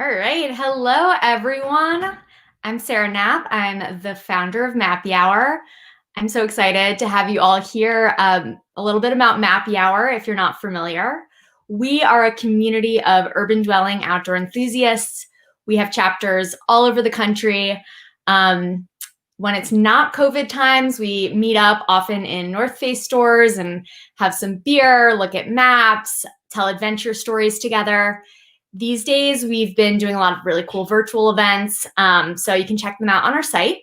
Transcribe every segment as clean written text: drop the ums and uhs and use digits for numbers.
All right. Hello, everyone. I'm Sarah Knapp. I'm the founder of Mappy Hour. I'm so excited to have you all here. A little bit about Mappy Hour, if you're not familiar. We are a community of urban dwelling outdoor enthusiasts. We have chapters all over the country. When it's not COVID times, we meet up often in North Face stores and have some beer, look at maps, tell adventure stories together. These days, we've been doing a lot of really cool virtual events, so you can check them out on our site.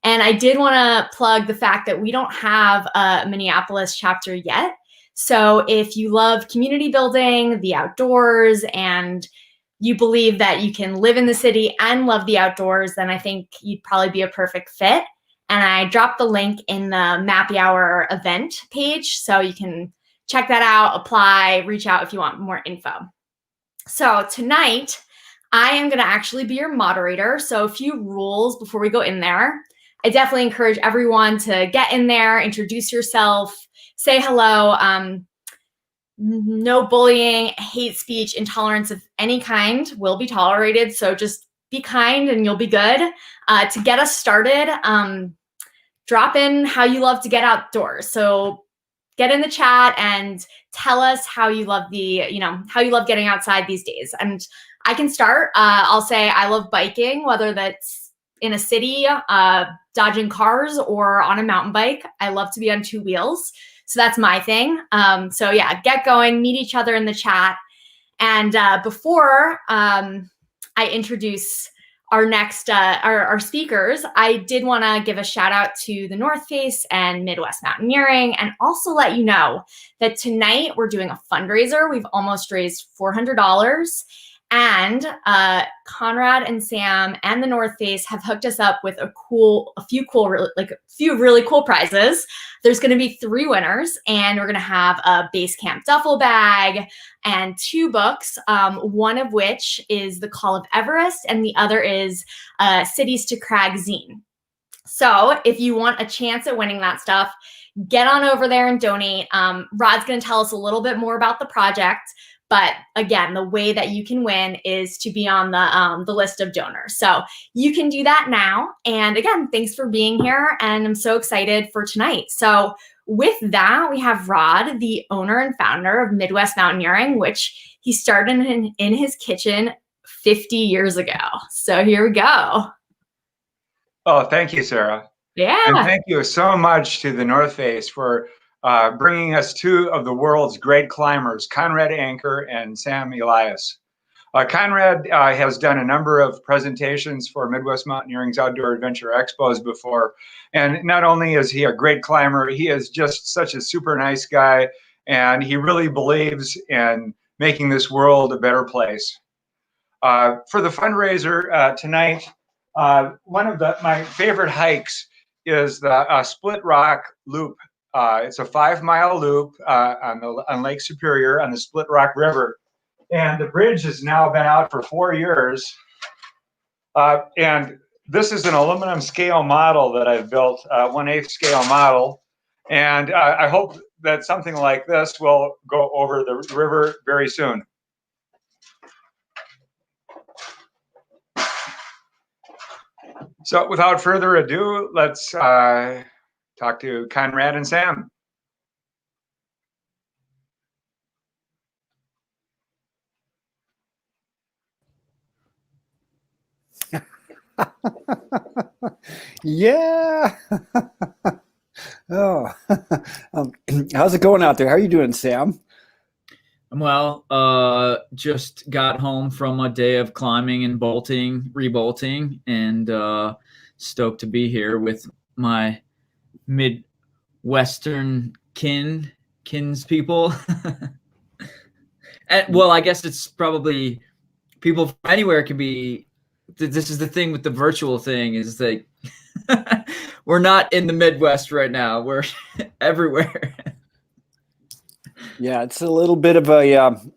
And I did want to plug the fact that we don't have a Minneapolis chapter yet. So if you love community building, the outdoors, and you believe that you can live in the city and love the outdoors, then I think you'd probably be a perfect fit. And I dropped the link in the Mappy Hour event page, so you can check that out, apply, reach out if you want more info. So tonight, I am going to actually be your moderator. So a few rules before we go in there. I definitely encourage everyone to get in there, introduce yourself, say hello. No bullying, hate speech, intolerance of any kind will be tolerated. So just be kind and you'll be good. To get us started, drop in how you love to get outdoors. So get in the chat and tell us how you love how you love getting outside these days. And I can start. I'll say I love biking, whether that's in a city, dodging cars, or on a mountain bike. I love to be on two wheels. So that's my thing. So yeah, get going, meet each other in the chat. And before I introduce our next our speakers, I did want to give a shout out to the North Face and Midwest Mountaineering, and also let you know that tonight we're doing a fundraiser. We've almost raised $400, and Conrad and Sam and the North Face have hooked us up with a few really cool prizes. There's going to be 3 winners, and we're going to have a base camp duffel bag and 2 books, one of which is The Call of Everest, and the other is Cities to Crag zine. So if you want a chance at winning that stuff, get on over there and donate. Rod's going to tell us a little bit more about the project. But again, the way that you can win is to be on the list of donors. So you can do that now. And again, thanks for being here. And I'm so excited for tonight. So with that, we have Rod, the owner and founder of Midwest Mountaineering, which he started in his kitchen 50 years ago. So here we go. Oh, thank you, Sarah. Yeah. And thank you so much to the North Face for bringing us 2 of the world's great climbers, Conrad Anker and Sam Elias. Conrad has done a number of presentations for Midwest Mountaineering's Outdoor Adventure Expos before. And not only is he a great climber, he is just such a super nice guy. And he really believes in making this world a better place. For the fundraiser tonight, one of my favorite hikes is the Split Rock Loop. It's a 5-mile loop on Lake Superior on the Split Rock River. And the bridge has now been out for 4 years. And this is an aluminum scale model that I've built, 1/8 scale model. And I hope that something like this will go over the river very soon. So without further ado, let's talk to Conrad and Sam. Yeah. Oh, how's it going out there? How are you doing, Sam? Well, just got home from a day of climbing and rebolting, and stoked to be here with my Midwestern kinspeople. And, well, I guess it's probably people from anywhere can be. This is the thing with the virtual thing is that we're not in the Midwest right now. We're everywhere. Yeah, it's a little bit of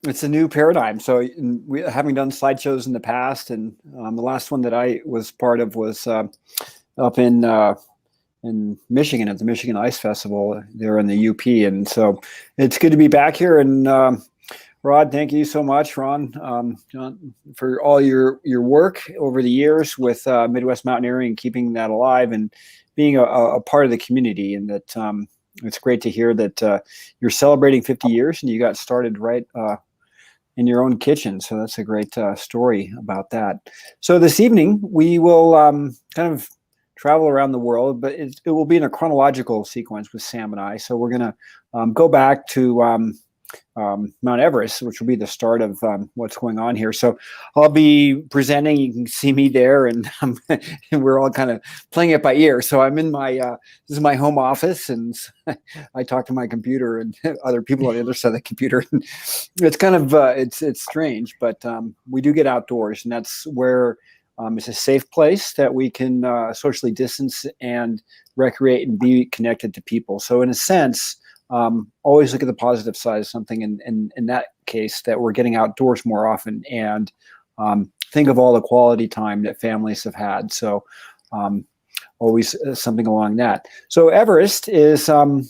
it's a new paradigm. So we having done slideshows in the past, and the last one that I was part of was up in Michigan at the Michigan Ice Festival there in the UP. And so it's good to be back here. And Rod, thank you so much, Ron, John, for all your work over the years with Midwest Mountaineering and keeping that alive and being a part of the community. And that it's great to hear that you're celebrating 50 years and you got started right in your own kitchen. So that's a great story about that. So this evening we will kind of travel around the world, but it will be in a chronological sequence with Sam and I. So we're going to go back to Mount Everest, which will be the start of what's going on here. So I'll be presenting. You can see me there, and, and we're all kind of playing it by ear. So I'm in my this is my home office, and I talk to my computer and other people on the other side of the computer. And it's kind of it's strange, but we do get outdoors, and that's where it's a safe place that we can socially distance and recreate and be connected to people. So in a sense, always look at the positive side of something. In that case, that we're getting outdoors more often, and think of all the quality time that families have had. So always something along that. So Everest is the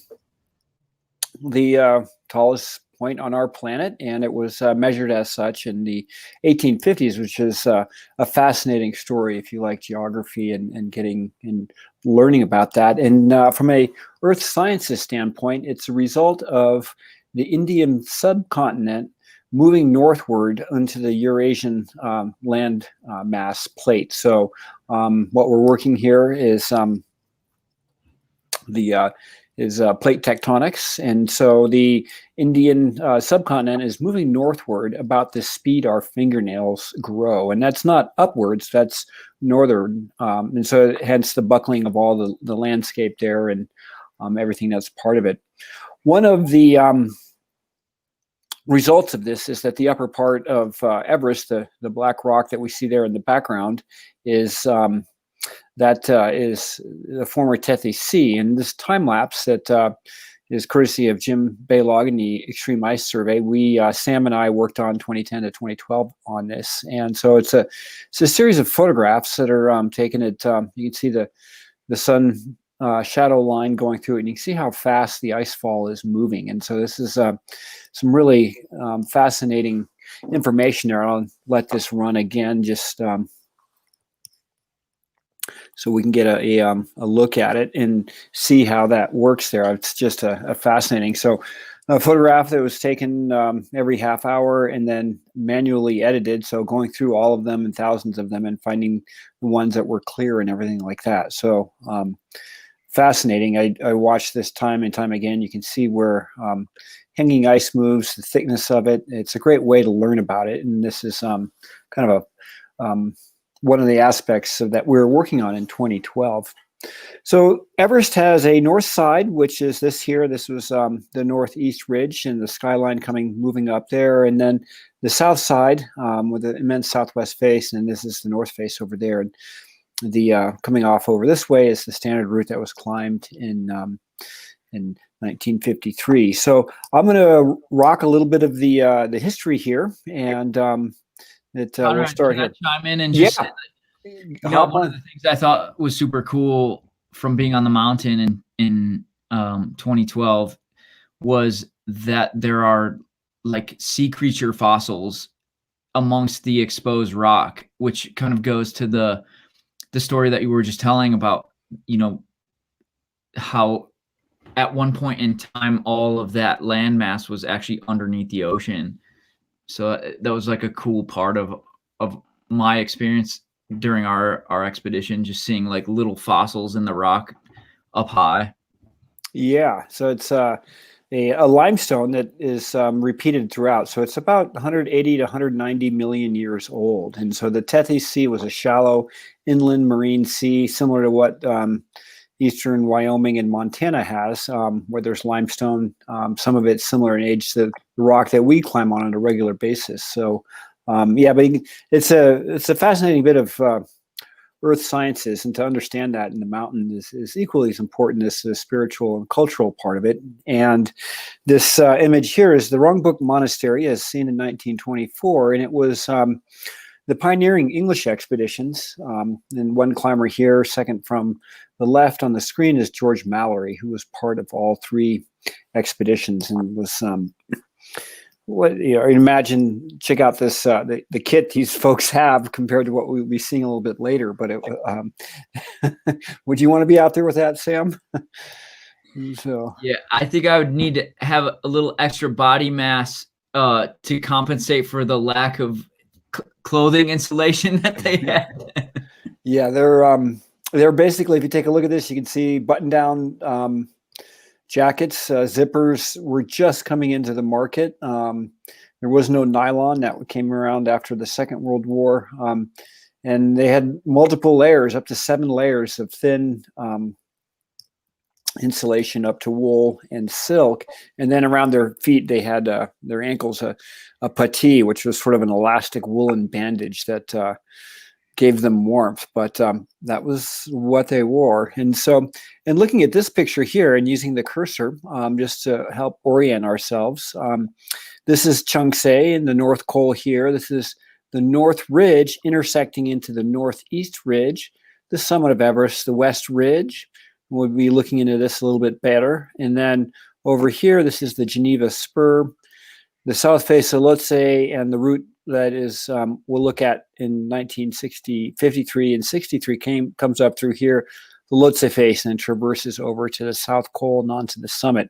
tallest point on our planet, and it was measured as such in the 1850s, which is a fascinating story if you like geography and getting and learning about that. And from a earth sciences standpoint, it's a result of the Indian subcontinent moving northward into the Eurasian land mass plate. So what we're working here is plate tectonics. And so the Indian subcontinent is moving northward about the speed our fingernails grow. And that's not upwards, that's northern. And so hence the buckling of all the landscape there and everything that's part of it. One of the results of this is that the upper part of Everest, the black rock that we see there in the background, is is the former Tethys Sea. And this time lapse that is courtesy of Jim Baylog in the Extreme Ice Survey. Sam and I worked on 2010 to 2012 on this. And so it's a series of photographs that are taken at, you can see the sun shadow line going through it, and you can see how fast the ice fall is moving. And so this is some really fascinating information there. I'll let this run again just so we can get a look at it and see how that works there. It's just a fascinating. So a photograph that was taken every half hour and then manually edited. So going through all of them and thousands of them and finding the ones that were clear and everything like that. So fascinating. I watched this time and time again. You can see where hanging ice moves, the thickness of it. It's a great way to learn about it. And this is kind of a one of the aspects of that we're working on in 2012. So Everest has a north side, which is this here. This was the northeast ridge and the skyline moving up there. And then the south side with the immense southwest face. And this is the north face over there. And the coming off over this way is the standard route that was climbed in 1953. So I'm going to rock a little bit of the history here, and Conrad, we'll start can here. I chime in and just one of the things I thought was super cool from being on the mountain in 2012 was that there are like sea creature fossils amongst the exposed rock, which kind of goes to the story that you were just telling about, how at one point in time all of that landmass was actually underneath the ocean. So that was like a cool part of my experience during our expedition, just seeing like little fossils in the rock up high. Yeah, so it's a limestone that is repeated throughout. So it's about 180 to 190 million years old. And so the Tethys Sea was a shallow inland marine sea, similar to what eastern Wyoming and Montana has, where there's limestone. Some of it's similar in age to the rock that we climb on a regular basis. So but it's a fascinating bit of earth sciences, and to understand that in the mountain is equally as important as the spiritual and cultural part of it. And this image here is the Rongbuk Monastery, as seen in 1924, and it was the pioneering English expeditions. And one climber here, second from the left on the screen, is George Mallory, who was part of all three expeditions and was imagine, check out this the kit these folks have compared to what we'll be seeing a little bit later. But would you want to be out there with that, Sam? So yeah, I think I would need to have a little extra body mass to compensate for the lack of clothing insulation that they had. yeah, they're basically, if you take a look at this, you can see button down jackets. Zippers were just coming into the market. There was no nylon. That came around after the Second World War. And they had multiple layers, up to 7 layers of thin insulation up to wool and silk. And then around their feet, they had their ankles a puttee, which was sort of an elastic woolen bandage that gave them warmth, but that was what they wore. And so, and looking at this picture here and using the cursor just to help orient ourselves, this is Changse in the North Col here. This is the North Ridge intersecting into the Northeast Ridge, the summit of Everest, the West Ridge. We'll be looking into this a little bit better. And then over here, this is the Geneva Spur, the South Face of Lhotse, and the route that is we'll look at in 1953 and 63 comes up through here, the Lhotse face, and traverses over to the South Col and onto the summit.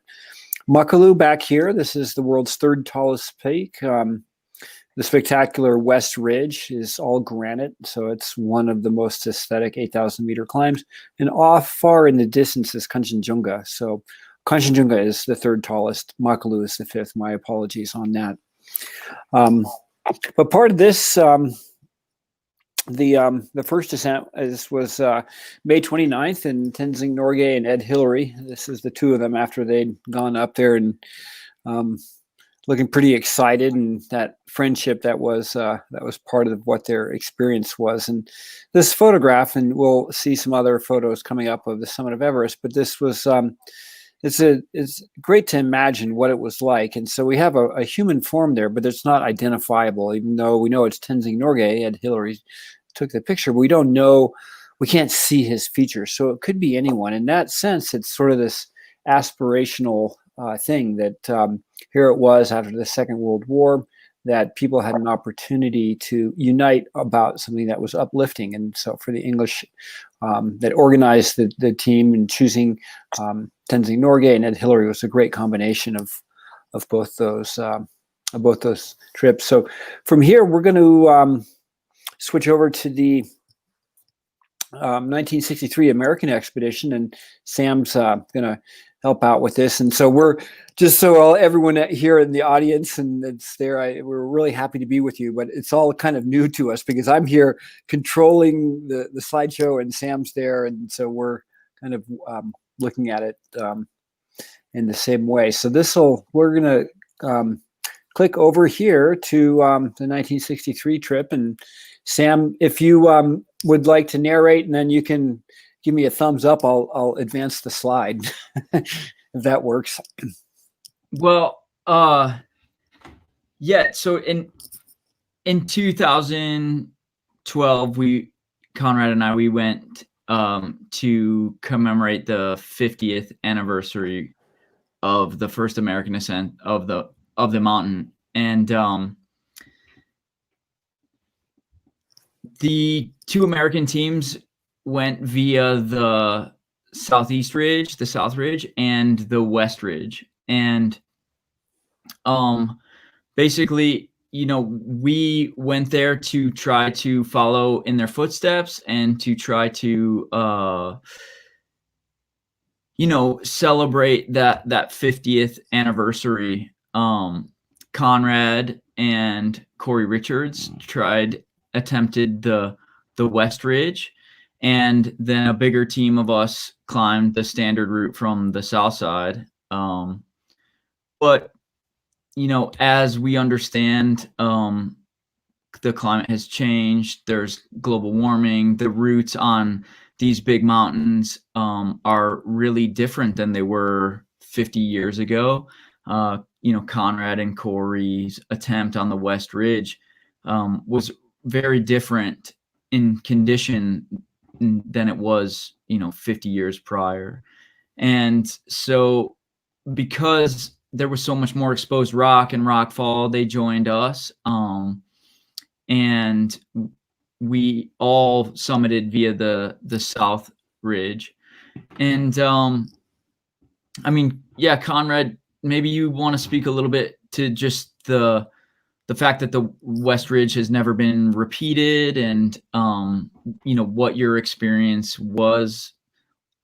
Makalu back here, this is the world's 3rd tallest peak. The spectacular West Ridge is all granite, so it's one of the most aesthetic 8,000 meter climbs. And off far in the distance is Kanchenjunga. So Kanchenjunga is the 3rd tallest. Makalu is the 5th. My apologies on that. But part of this, the first descent was May 29th, and Tenzing Norgay and Ed Hillary. This is the 2 of them after they'd gone up there and looking pretty excited, and that friendship that was part of what their experience was. And this photograph, and we'll see some other photos coming up of the summit of Everest, but this was it's great to imagine what it was like. And so we have a human form there, but it's not identifiable, even though we know it's Tenzing Norgay. Ed Hillary took the picture, but we don't know, we can't see his features. So it could be anyone. In that sense, it's sort of this aspirational thing that here it was after the Second World War, that people had an opportunity to unite about something that was uplifting. And so for the English that organized the team and choosing Tenzing Norgay and Ed Hillary was a great combination of both those trips. So from here, we're going to switch over to the 1963 American expedition, and Sam's going to help out with this. And so we're just so everyone here in the audience and it's there, we're really happy to be with you, but it's all kind of new to us because I'm here controlling the slideshow and Sam's there. And so we're kind of looking at it in the same way. So we're going to click over here to the 1963 trip. And Sam, if you would like to narrate, and then you can give me a thumbs up, I'll advance the slide if that works. Well, yeah. So in 2012, Conrad and I went to commemorate the 50th anniversary of the first American ascent of the mountain, and the 2 American teams went via the Southeast Ridge, the South Ridge, and the West Ridge. And basically, we went there to try to follow in their footsteps and to try to, celebrate that 50th anniversary. Conrad and Corey Richards attempted the West Ridge, and then a bigger team of us climbed the standard route from the south side. But as we understand, the climate has changed. There's global warming. The routes on these big mountains are really different than they were 50 years ago. Conrad and Corey's attempt on the West Ridge was very different in condition than it was, 50 years prior. And so because there was so much more exposed rock and rockfall, they joined us. And we all summited via the South Ridge. And I mean, yeah, Conrad, maybe you want to speak a little bit to just the fact that the West Ridge has never been repeated, and you know, what your experience was,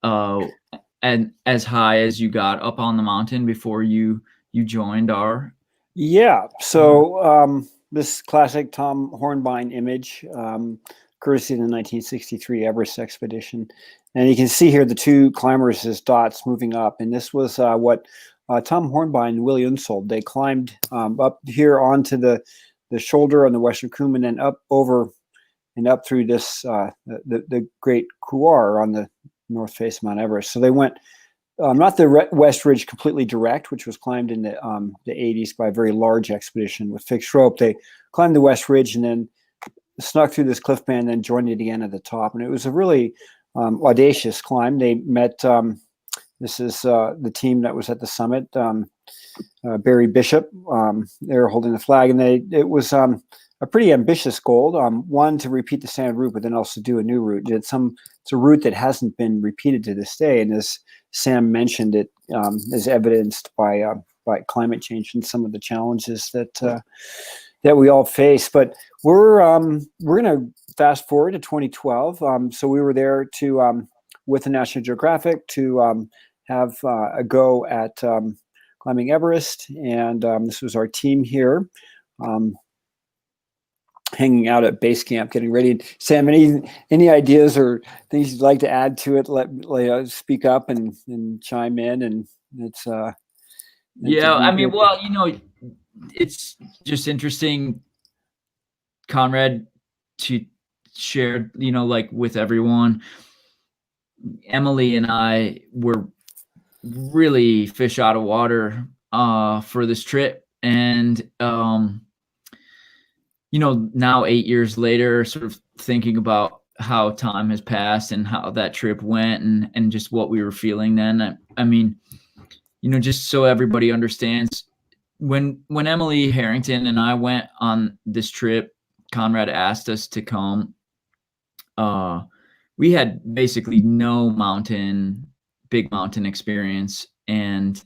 and as high as you got up on the mountain before you joined our. Yeah. So this classic Tom Hornbein image, courtesy of the 1963 Everest expedition. And you can see here the two climbers as dots moving up. And this was what Tom Hornbein and Willie Unsold, they climbed up here onto the shoulder on the Western Cumul, and then up over and up through this, the Great Couloir on the north face of Mount Everest. So they went not the West Ridge completely direct, which was climbed in the 80s by a very large expedition with fixed rope. They climbed the West Ridge and then snuck through this cliff band, then joined it again at the top. And it was a really audacious climb. They met, this is the team that was at the summit, Barry Bishop. They were holding the flag, and it was a pretty ambitious goal. One, to repeat the standard route, but then also do a new route. It's a route that hasn't been repeated to this day, and as Sam mentioned, it is evidenced by climate change and some of the challenges that we all face. But we're going to fast forward to 2012. So we were there to with the National Geographic to have a go at climbing Everest, and this was our team here. Hanging out at base camp, getting ready. Sam, any ideas or things you'd like to add to it? Let speak up and chime in. And it's yeah, I mean, well, you know, it's just interesting, Conrad, to share, you know, like with everyone. Emily and I were really fish out of water for this trip, and you know, now 8 years later, sort of thinking about how time has passed and how that trip went, and just what we were feeling then. I mean, you know, just so everybody understands, when Emily Harrington and I went on this trip, Conrad asked us to come. We had basically no big mountain experience, and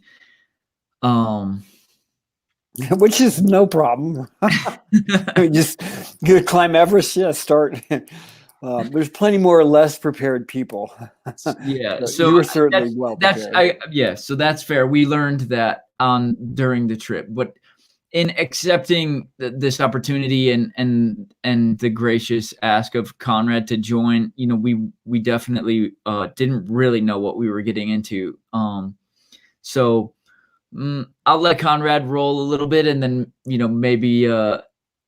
which is no problem. Just go climb Everest. Yeah, start. There's plenty more less prepared people. Yeah, so you were certainly well prepared. So that's fair. We learned that during the trip, but in accepting this opportunity and the gracious ask of Conrad to join, you know, we definitely didn't really know what we were getting into. So I'll let Conrad roll a little bit, and then, you know, maybe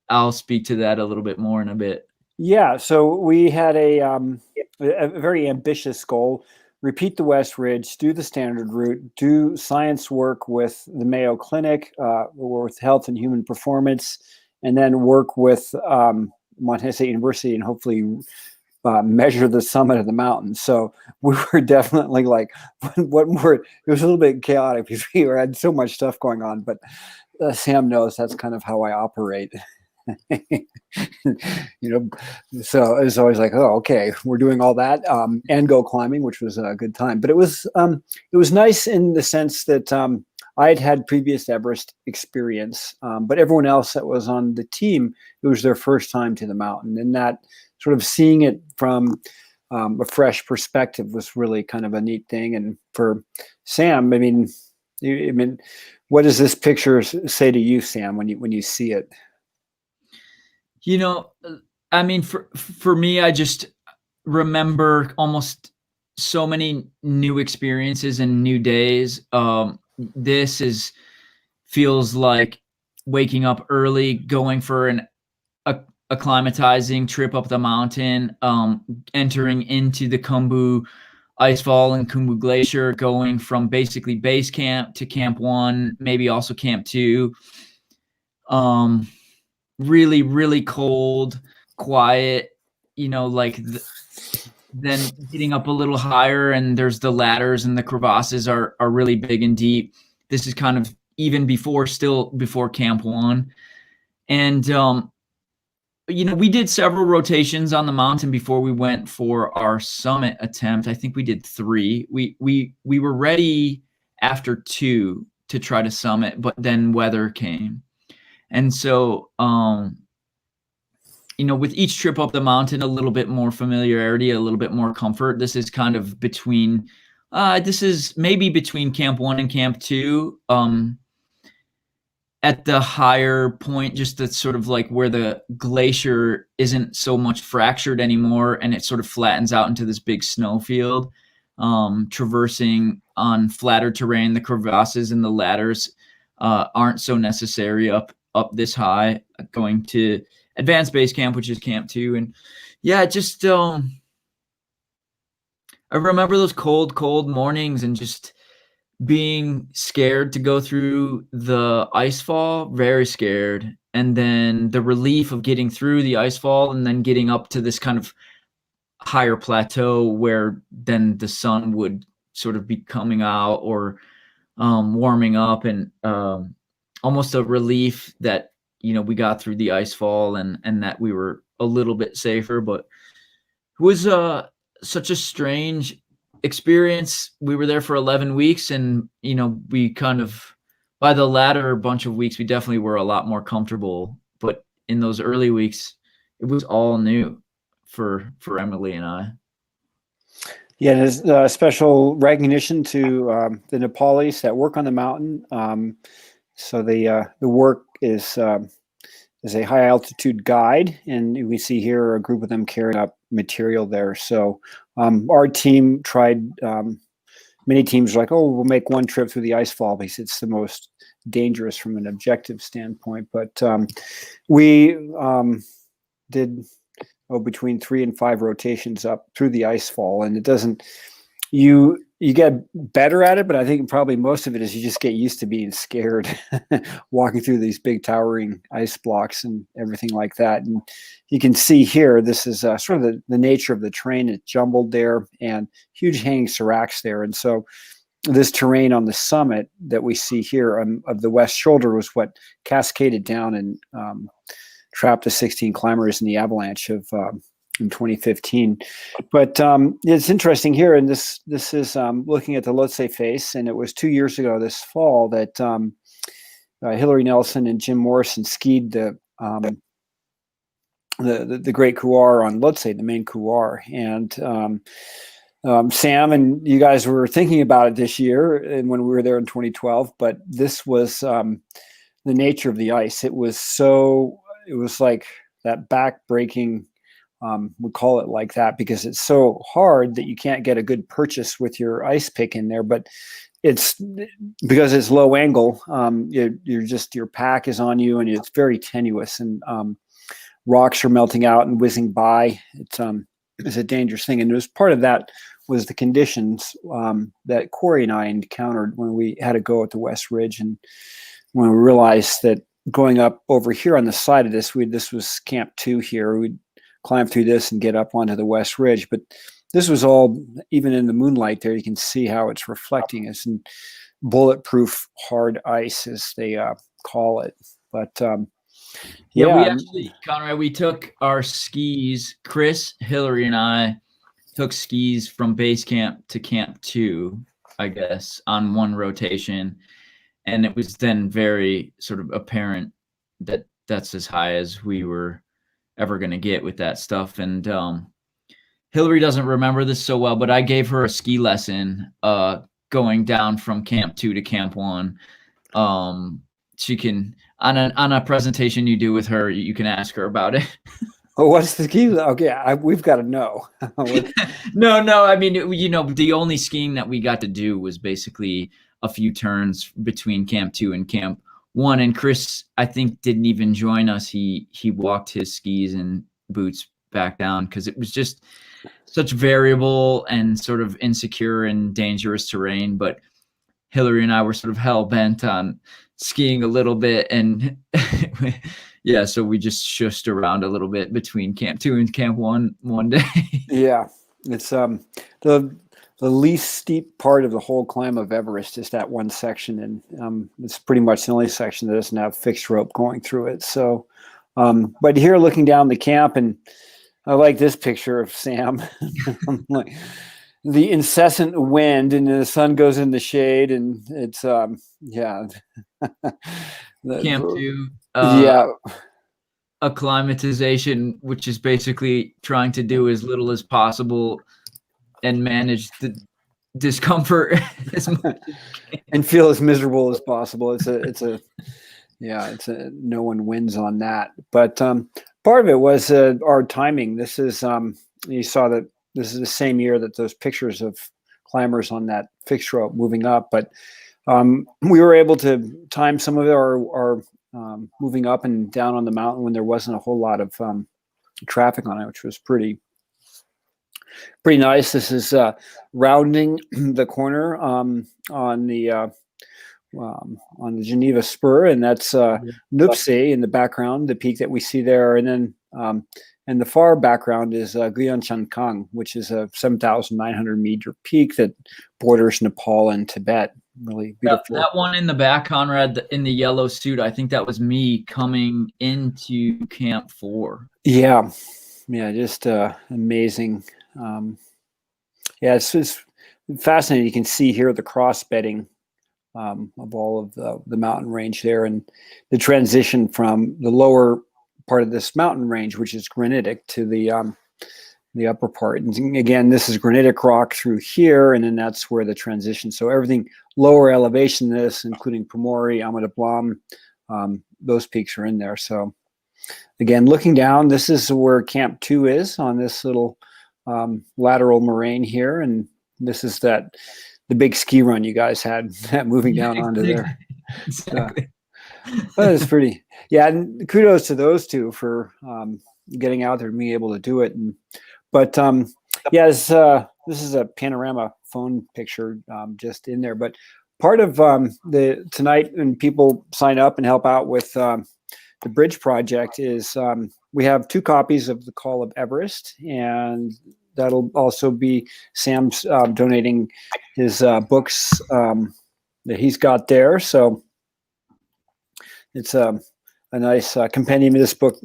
I'll speak to that a little bit more in a bit. Yeah, so we had a very ambitious goal: repeat the West Ridge, do the standard route, do science work with the Mayo Clinic, with Health and Human Performance, and then work with Montana State University and hopefully measure the summit of the mountain. So we were definitely like, what more? It was a little bit chaotic because we had so much stuff going on, but Sam knows that's kind of how I operate. You know, so it was always like, oh, okay, we're doing all that and go climbing, which was a good time. But it was nice in the sense that I had previous Everest experience, but everyone else that was on the team, it was their first time to the mountain, and that sort of seeing it from a fresh perspective was really kind of a neat thing. And for Sam, I mean, what does this picture say to you, Sam, when you see it? You know, I mean, for me, I just remember almost so many new experiences and new days. This feels like waking up early, going for an acclimatizing trip up the mountain, entering into the Khumbu Icefall and Khumbu Glacier, going from basically base camp to Camp 1, maybe also Camp 2. Really, really cold, quiet, you know, like then getting up a little higher, and there's the ladders and the crevasses are really big and deep. This is kind of even still before Camp 1. And, we did several rotations on the mountain before we went for our summit attempt. I think we did 3. We were ready after 2 to try to summit, but then weather came. And so, with each trip up the mountain, a little bit more familiarity, a little bit more comfort. This is kind of between, this is maybe between Camp 1 and Camp 2. At the higher point, just that's sort of like where the glacier isn't so much fractured anymore, and it sort of flattens out into this big snowfield. Traversing on flatter terrain, the crevasses and the ladders aren't so necessary up this high. Going to advanced base camp, which is Camp 2, and yeah, just I remember those cold mornings and just being scared to go through the ice fall, very scared. And then the relief of getting through the ice fall and then getting up to this kind of higher plateau where then the sun would sort of be coming out or warming up, and almost a relief that, we got through the ice fall and that we were a little bit safer. But it was such a strange experience. We were there for 11 weeks, and we kind of, by the latter bunch of weeks, we definitely were a lot more comfortable. But in those early weeks, it was all new for Emily and I. Yeah, there's special recognition to the Nepalis that work on the mountain. So the work is a high altitude guide, and we see here a group of them carrying up material there. So our team tried, many teams were like, oh, we'll make one trip through the ice fall because it's the most dangerous from an objective standpoint. But we did between 3 and 5 rotations up through the ice fall, and it doesn't, you get better at it, but I think probably most of it is you just get used to being scared walking through these big towering ice blocks and everything like that. And you can see here, this is sort of the nature of the terrain. It's jumbled there and huge hanging seracs there. And so this terrain on the summit that we see here of the west shoulder was what cascaded down and trapped the 16 climbers in the avalanche of in 2015. But it's interesting here, and this is looking at the Lhotse face, and it was 2 years ago this fall that Hillary Nelson and Jim Morrison skied the Great Couloir on Lhotse, the main couloir. And Sam and you guys were thinking about it this year, and when we were there in 2012. But this was the nature of the ice. It was like that back-breaking. We call it like that because it's so hard that you can't get a good purchase with your ice pick in there. But it's because it's low angle. Your pack is on you, and it's very tenuous, and rocks are melting out and whizzing by. It's a dangerous thing, and it was part of that was the conditions that Corey and I encountered when we had to go at the West Ridge, and when we realized that going up over here on the side of this was Camp 2 here. We'd climb through this and get up onto the West Ridge. But this was all, even in the moonlight there, you can see how it's reflecting. It's in bulletproof hard ice, as they call it. But we actually, Conrad, we took our skis. Chris, Hillary, and I took skis from base camp to Camp 2, I guess, on one rotation. And it was then very sort of apparent that that's as high as we were ever going to get with that stuff. And Hillary doesn't remember this so well, but I gave her a ski lesson going down from Camp 2 to Camp 1. She can, on a presentation you do with her, you can ask her about it. Oh, what's the ski? Okay, we've got to know. No. I mean, the only skiing that we got to do was basically a few turns between Camp 2 and Camp 1. And Chris, I think, didn't even join us. He walked his skis and boots back down because it was just such variable and sort of insecure and dangerous terrain. But Hillary and I were sort of hell bent on skiing a little bit, and yeah, so we just shushed around a little bit between Camp 2 and Camp 1 one day. Yeah, it's the least steep part of the whole climb of Everest is that one section, and it's pretty much the only section that doesn't have fixed rope going through it. So, but here looking down the camp, and I like this picture of Sam. Like the incessant wind, and the sun goes in the shade, and it's yeah. Camp 2. Yeah. Acclimatization, which is basically trying to do as little as possible and manage the discomfort as much and feel as miserable as possible. It's a no one wins on that. But part of it was our timing. This is you saw that this is the same year that those pictures of climbers on that fixed rope moving up, but we were able to time some of our moving up and down on the mountain when there wasn't a whole lot of traffic on it, which was pretty nice. This is rounding the corner on the Geneva Spur, and that's Nuptse in the background, the peak that we see there, and then in the far background is Gyeongchankang, which is a 7,900-meter peak that borders Nepal and Tibet. Really beautiful. That one in the back, Conrad, in the yellow suit, I think that was me coming into Camp 4. Yeah, just amazing. Yeah, it's fascinating. You can see here the cross bedding of all of the mountain range there, and the transition from the lower part of this mountain range, which is granitic, to the upper part. And again, this is granitic rock through here, and then that's where the transition. So everything lower elevation, this including Primori, Amadou Blanc, those peaks are in there. So again, looking down, this is where Camp 2 is on this little lateral moraine here, and this is the big ski run you guys had moving down onto there. Exactly. That is pretty. Yeah, and kudos to those two for getting out there and being able to do it. But yeah, this is a panorama phone picture just in there. But part of tonight, when people sign up and help out with the bridge project, is we have 2 copies of The Call of Everest, and that'll also be Sam's donating his books that he's got there. So it's a nice compendium of this book.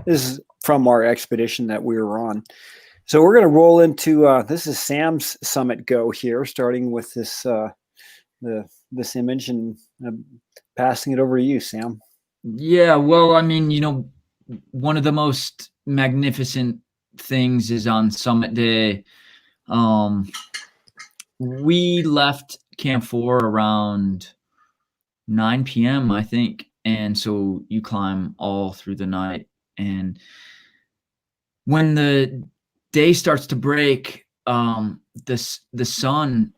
This is from our expedition that we were on. So we're going to roll into this is Sam's summit go here, starting with this this image, and passing it over to you, Sam. Yeah, well, I mean, one of the most magnificent things is on summit day. We left Camp 4 around 9 p.m., I think. And so you climb all through the night. And when the day starts to break, the sun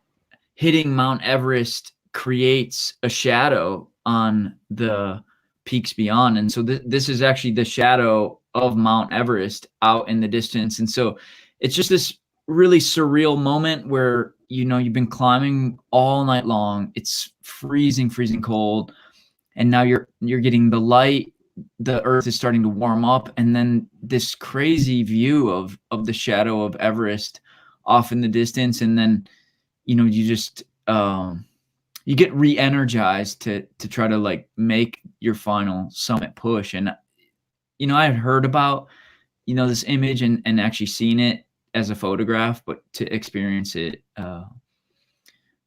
hitting Mount Everest creates a shadow on the peaks beyond. And so this is actually the shadow of Mount Everest out in the distance. And so it's just this really surreal moment where, you've been climbing all night long. It's freezing cold. And now you're getting the light, the earth is starting to warm up. And then this crazy view of the shadow of Everest off in the distance. And then, you just, you get re-energized to try to make your final summit push. And, I had heard about, this image and actually seen it as a photograph, but to experience it,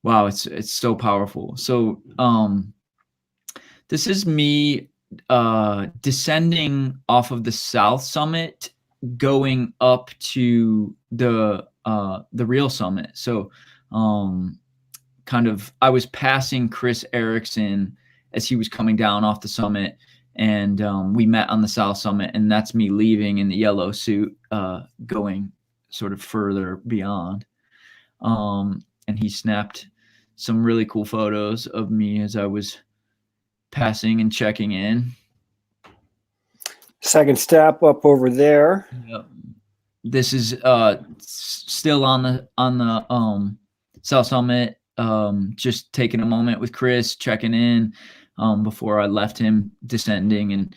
wow, it's so powerful. So, this is me descending off of the south summit, going up to the real summit. So, I was passing Chris Erickson as he was coming down off the summit, and we met on the south summit, and that's me leaving in the yellow suit, going sort of further beyond. And he snapped some really cool photos of me as I was passing and checking in. Second step up over there. Yep. This is still on the south summit. Just taking a moment with Chris, checking in before I left him descending, and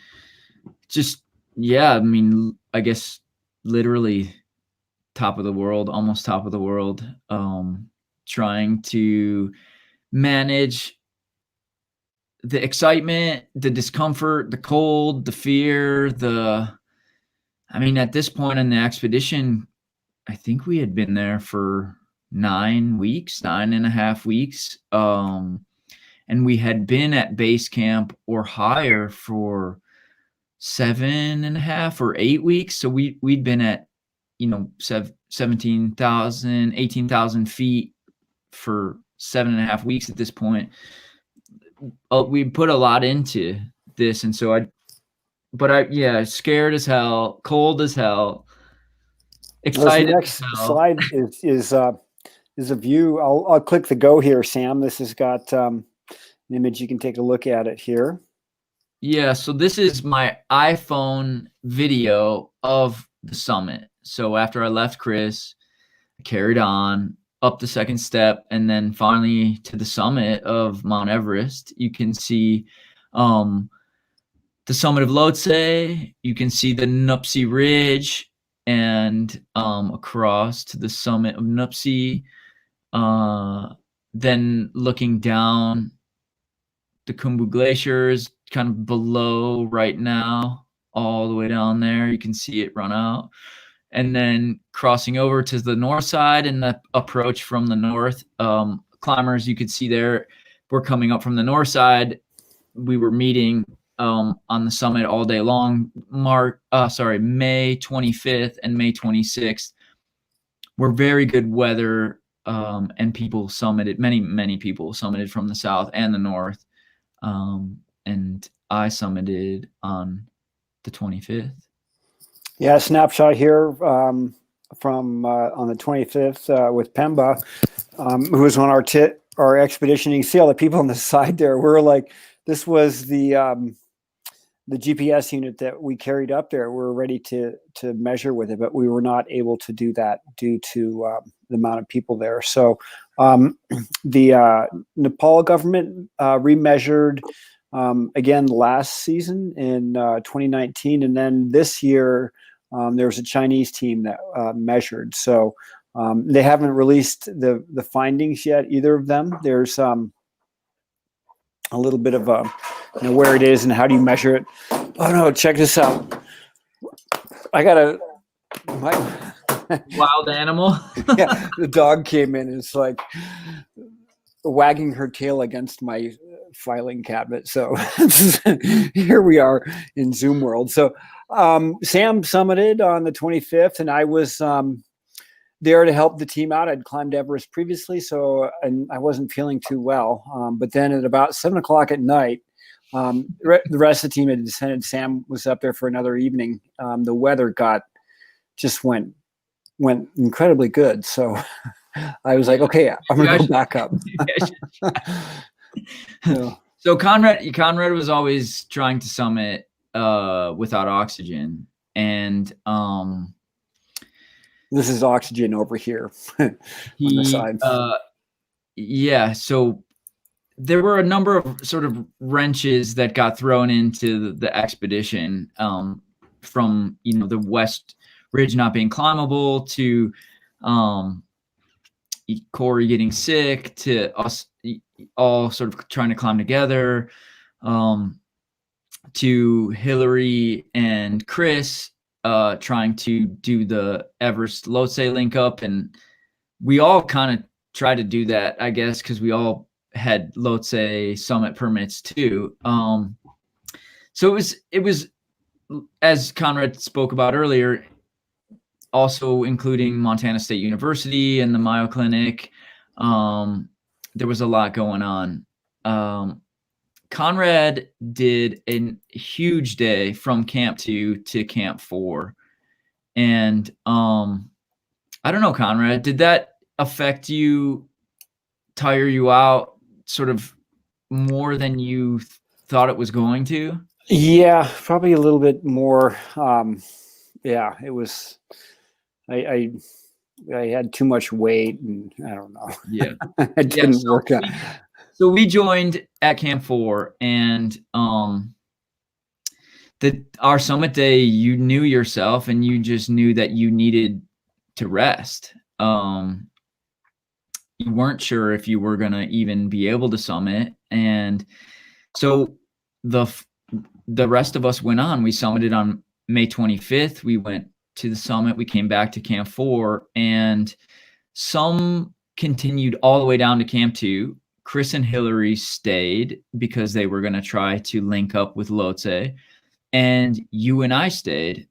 just, yeah, I mean, I guess literally top of the world, almost top of the world, trying to manage the excitement, the discomfort, the cold, the fear, I mean, at this point in the expedition, I think we had been there for 9.5 weeks. And we had been at base camp or higher for 7.5 or 8 weeks. So we'd been at, 17,000, 18,000 feet for 7.5 weeks at this point. We put a lot into this. And so scared as hell, cold as hell, excited. The next slide is a view. I'll click the go here, Sam. This has got an image. You can take a look at it here. Yeah, so this is my iPhone video of the summit. So after I left Chris, I carried on up the second step, and then finally to the summit of Mount Everest. You can see the summit of Lhotse. You can see the Nuptse Ridge, and across to the summit of Nuptse. Then looking down, the Khumbu Glacier is kind of below right now, all the way down there. You can see it run out. And then crossing over to the north side and the approach from the north. Climbers, you could see there, we're coming up from the north side. We were meeting on the summit all day long. May 25th and May 26th were very good weather, and people summited, many people summited from the south and the north. And I summited on the 25th. Yeah, a snapshot here from on the 25th with Pemba, who was on our expedition. You can see all the people on the side there. We're like, this was the GPS unit that we carried up there. We were ready to measure with it, but we were not able to do that due to the amount of people there. So the Nepal government remeasured again last season in 2019, and then this year there was a Chinese team that measured. So they haven't released the findings yet, either of them. There's a little bit of where it is and how do you measure it. Oh no, check this out. I got my wild animal. Yeah, the dog came in and it's like wagging her tail against my filing cabinet. So here we are in Zoom world. So Sam summited on the 25th, and I was there to help the team out. I'd climbed Everest previously, and I wasn't feeling too well. But then at about 7 o'clock at night, the rest of the team had descended. Sam was up there for another evening. The weather went incredibly good. So I was like, okay, I'm going to go back up. So Conrad was always trying to summit without oxygen. And this is oxygen over here on the side. Yeah. So there were a number of sort of wrenches that got thrown into the expedition, from, the West Ridge not being climbable to Corey getting sick to us all sort of trying to climb together, to Hillary and Chris trying to do the Everest Lhotse link up. And we all kind of tried to do that, I guess, because we all had Lhotse summit permits too. So it was, as Conrad spoke about earlier, also including Montana State University and the Mayo Clinic. There was a lot going on. Conrad did a huge day from Camp 2 to Camp 4. And I don't know, Conrad, did that affect you, tire you out sort of more than you thought it was going to? Yeah, probably a little bit more. Yeah, it was, I had too much weight, and I don't know. Yeah. It didn't work out. So we joined at Camp 4, and our summit day, you knew yourself, and you just knew that you needed to rest. You weren't sure if you were going to even be able to summit. And so the rest of us went on. We summited on May 25th. We went to the summit. We came back to Camp 4, and some continued all the way down to Camp 2. Chris and Hillary stayed because they were going to try to link up with Lhotse, and you and I stayed.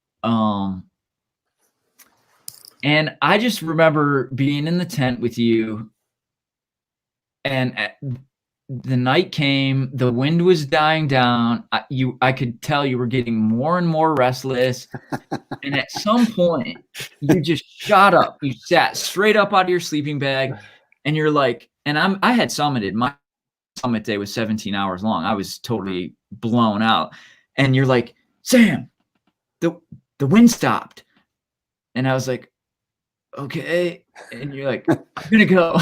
And I just remember being in the tent with you, and the night came, the wind was dying down. I could tell you were getting more and more restless. And at some point, you just shot up. You sat straight up out of your sleeping bag, and you're like, and I had summited. My summit day was 17 hours long. I was totally blown out. And you're like, Sam, the wind stopped. And I was like, okay. And you're like, I'm gonna go.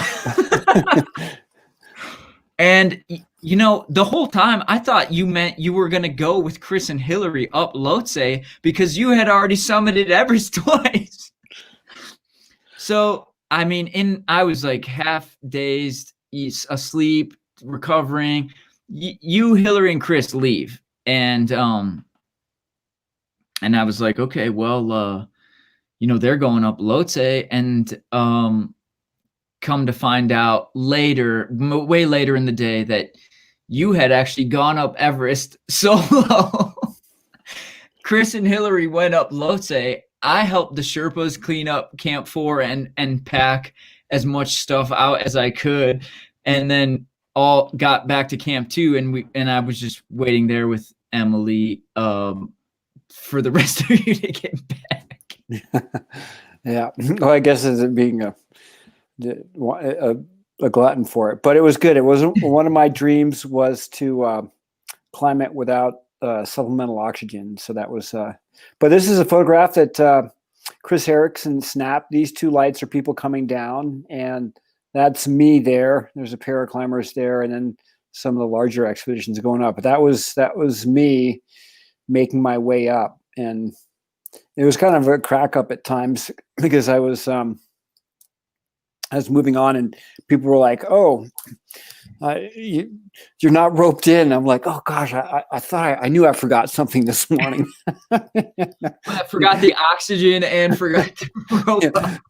And you know, the whole time I thought you meant you were gonna go with Chris and Hillary up Lhotse because you had already summited Everest twice. So I mean, I was like half dazed, asleep, recovering. You, Hillary, and Chris leave, and I was like, okay, well, you know, they're going up Lhotse, and come to find out later, way later in the day, that you had actually gone up Everest solo. Chris and Hillary went up Lhotse. I helped the Sherpas clean up Camp 4 and pack as much stuff out as I could, and then all got back to Camp 2, and I was just waiting there with Emily for the rest of you to get back. Yeah, well, I guess as it being a glutton for it, but it was good. It wasn't one of my dreams was to climb it without supplemental oxygen. So that was, but this is a photograph that Chris Erickson snapped. These two lights are people coming down, and that's me there. There's a pair of climbers there, and then some of the larger expeditions going up. But that was me making my way up, and it was kind of a crack up at times because I was moving on, and people were like, "Oh, you're not roped in." I'm like, "Oh gosh, I thought I knew I forgot something this morning." I forgot the oxygen and forgot to rope up.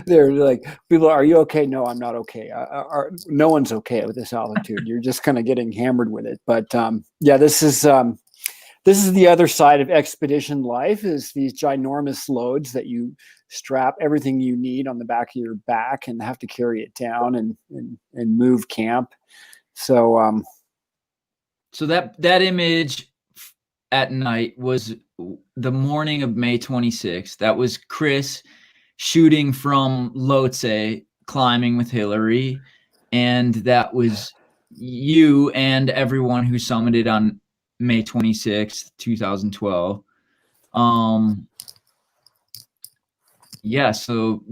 They're like, people, "Are you okay?" No, I'm not okay. No one's okay with this altitude. You're just kind of getting hammered with it. But yeah, this is the other side of expedition life, is these ginormous loads that you strap everything you need on the back of your back and have to carry it down and move camp. So so that image at night was the morning of May 26th. That was Chris shooting from Lhotse, climbing with Hillary, and that was you and everyone who summited on May 26th, 2012. Yeah, so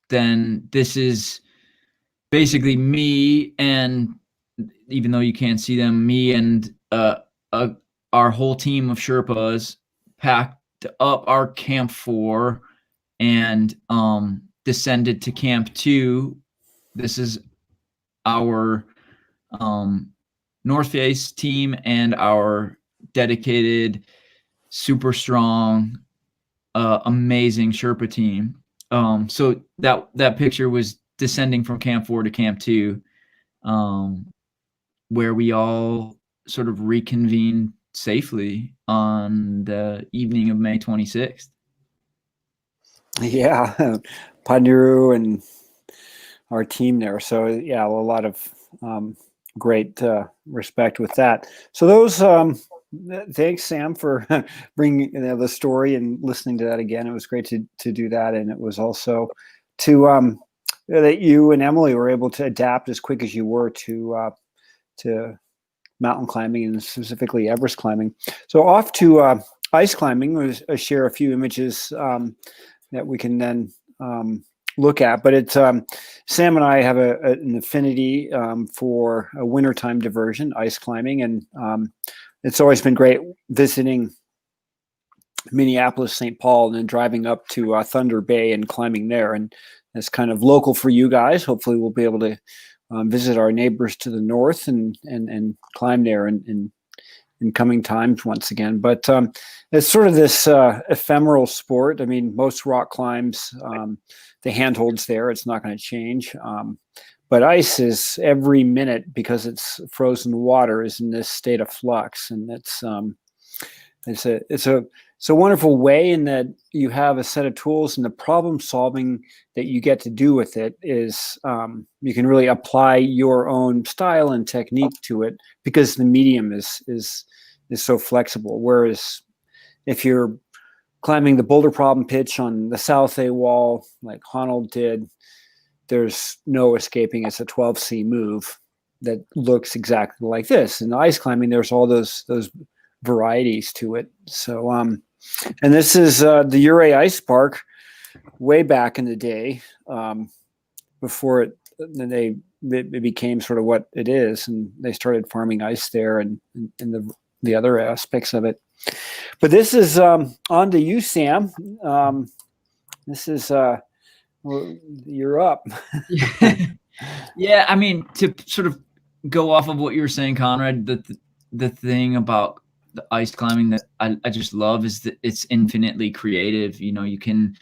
then this is basically me, and even though you can't see them, me and our whole team of Sherpas packed up our Camp 4 and descended to Camp 2. This is our North Face team and our dedicated, super strong, amazing Sherpa team. So that picture was descending from Camp 4 to Camp 2, where we all sort of reconvened safely on the evening of May 26th. yeah, Pandiru and our team there. So yeah, a lot of great respect with that. So those thanks, Sam, for bringing the story and listening to that again. It was great to do that, and it was also to that you and Emily were able to adapt as quick as you were to mountain climbing, and specifically Everest climbing. So off to ice climbing. We'll share a few images that we can then look at, but it's Sam and I have an affinity for a wintertime diversion, ice climbing, and it's always been great visiting Minneapolis, St. Paul, and then driving up to Thunder Bay and climbing there. And that's kind of local for you guys. Hopefully, we'll be able to visit our neighbors to the north and climb there in coming times once again. But it's sort of this ephemeral sport. I mean, most rock climbs, the handhold's there. It's not going to change. But ice is every minute, because it's frozen water, is in this state of flux, and it's a wonderful way in that you have a set of tools, and the problem solving that you get to do with it is you can really apply your own style and technique to it, because the medium is so flexible. Whereas if you're climbing the boulder problem pitch on the South A wall, like Honnold did, there's no escaping. It's a 12C move that looks exactly like this. In ice climbing, there's all those varieties to it. So, and this is the Ouray Ice Park way back in the day, before it became sort of what it is, and they started farming ice there and the other aspects of it. But this is on to you, Sam. This is well, you're up. Yeah, I mean, to sort of go off of what you were saying, Conrad, the thing about the ice climbing that I just love is that it's infinitely creative. You know, you can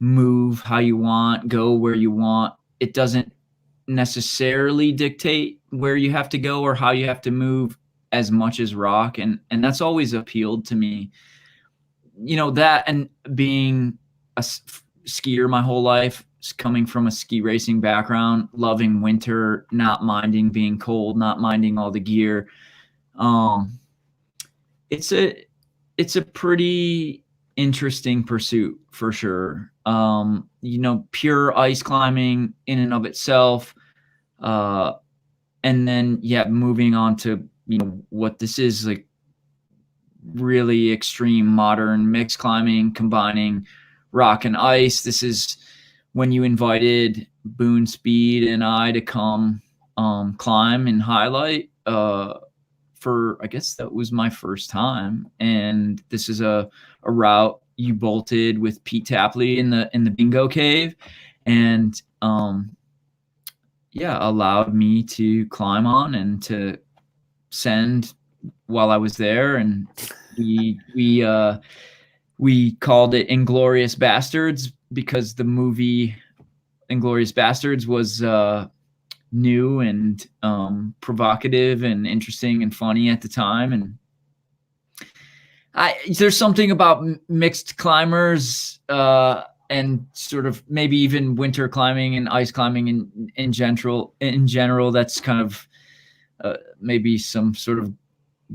move how you want, go where you want. It doesn't necessarily dictate where you have to go or how you have to move as much as rock. And that's always appealed to me. You know, that, and being a skier my whole life, coming from a ski racing background, loving winter, not minding being cold, not minding all the gear. It's a pretty interesting pursuit for sure. You know, pure ice climbing in and of itself. And then, moving on to, you know, what this is, like really extreme modern mixed climbing, combining rock and ice. This is when you invited Boone Speed and I to come climb and highlight for, I guess that was my first time. And this is a route you bolted with Pete Tapley in the Bingo Cave, and allowed me to climb on and to send while I was there. And we called it Inglorious Bastards because the movie Inglorious Bastards was new and provocative and interesting and funny at the time. And there's something about mixed climbers and sort of maybe even winter climbing and ice climbing in general that's kind of maybe some sort of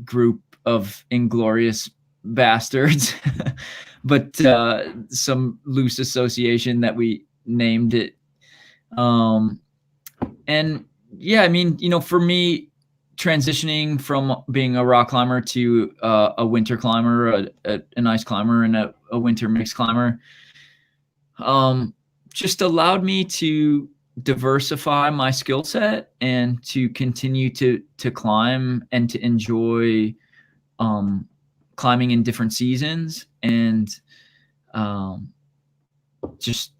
group of inglorious bastards, but some loose association that we named it. And yeah, I mean, you know, for me, transitioning from being a rock climber to a winter climber, an ice climber, and a winter mixed climber, just allowed me to diversify my skill set and to continue to climb and to enjoy climbing in different seasons, and just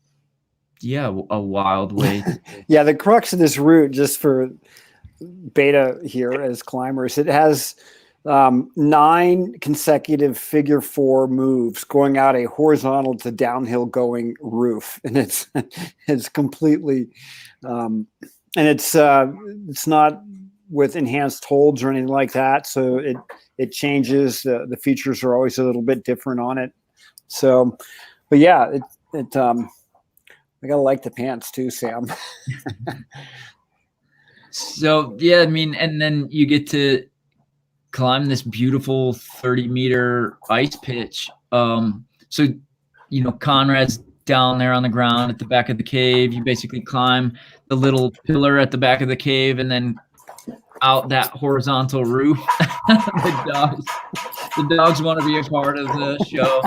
a wild way. Yeah, the crux of this route, just for beta here as climbers, it has 9 consecutive figure 4 moves going out a horizontal to downhill going roof, and it's completely and it's not with enhanced holds or anything like that, so it changes. The features are always a little bit different on it. So, but yeah, I gotta like the pants too, Sam. So yeah, I mean, and then you get to climb this beautiful 30-meter ice pitch. So, you know, Conrad's down there on the ground at the back of the cave. You basically climb the little pillar at the back of the cave and then out that horizontal roof. The dogs want to be a part of the show.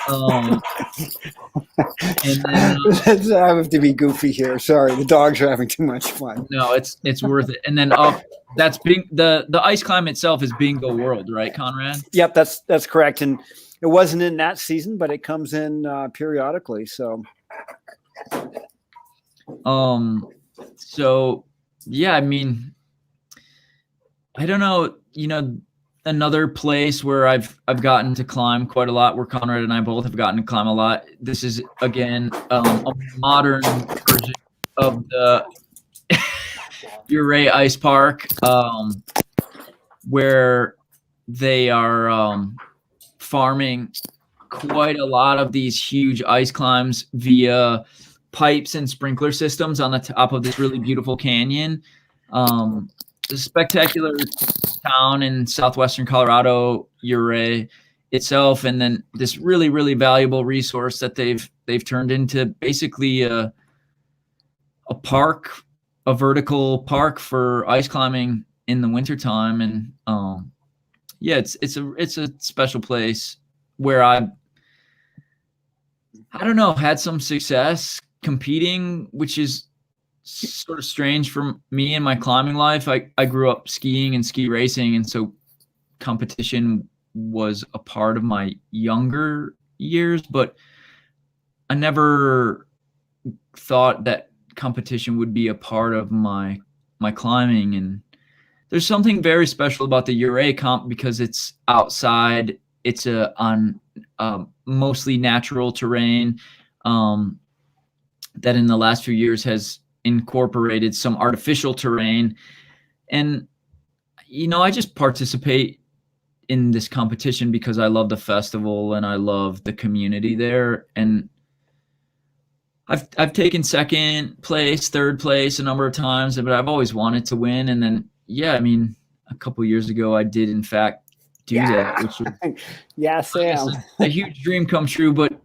And then, I have to be goofy here. Sorry, the dogs are having too much fun. no, it's worth it. And then up, that's being the ice climb itself is Bingo World, right, Conrad? Yep, that's correct. And it wasn't in that season, but it comes in periodically. So, so yeah, I mean, I don't know, another place where I've gotten to climb quite a lot, where Conrad and I both have gotten to climb a lot. This is again a modern version of the Ouray Ice Park, where they are farming quite a lot of these huge ice climbs via pipes and sprinkler systems on the top of this really beautiful canyon. A spectacular town in southwestern Colorado, Ouray itself, and then this really, really valuable resource that they've turned into basically a park, a vertical park for ice climbing in the wintertime. And yeah, it's a special place where I don't know, had some success competing, which is sort of strange for me in my climbing life. I grew up skiing and ski racing, and so competition was a part of my younger years, but I never thought that competition would be a part of my climbing. And there's something very special about the Ouray comp because it's outside, it's on mostly natural terrain that in the last few years has incorporated some artificial terrain. And I just participate in this competition because I love the festival and I love the community there. And I've taken second place, third place a number of times, but I've always wanted to win. And then yeah, I mean, a couple of years ago I did in fact do that, which was Sam. a huge dream come true. But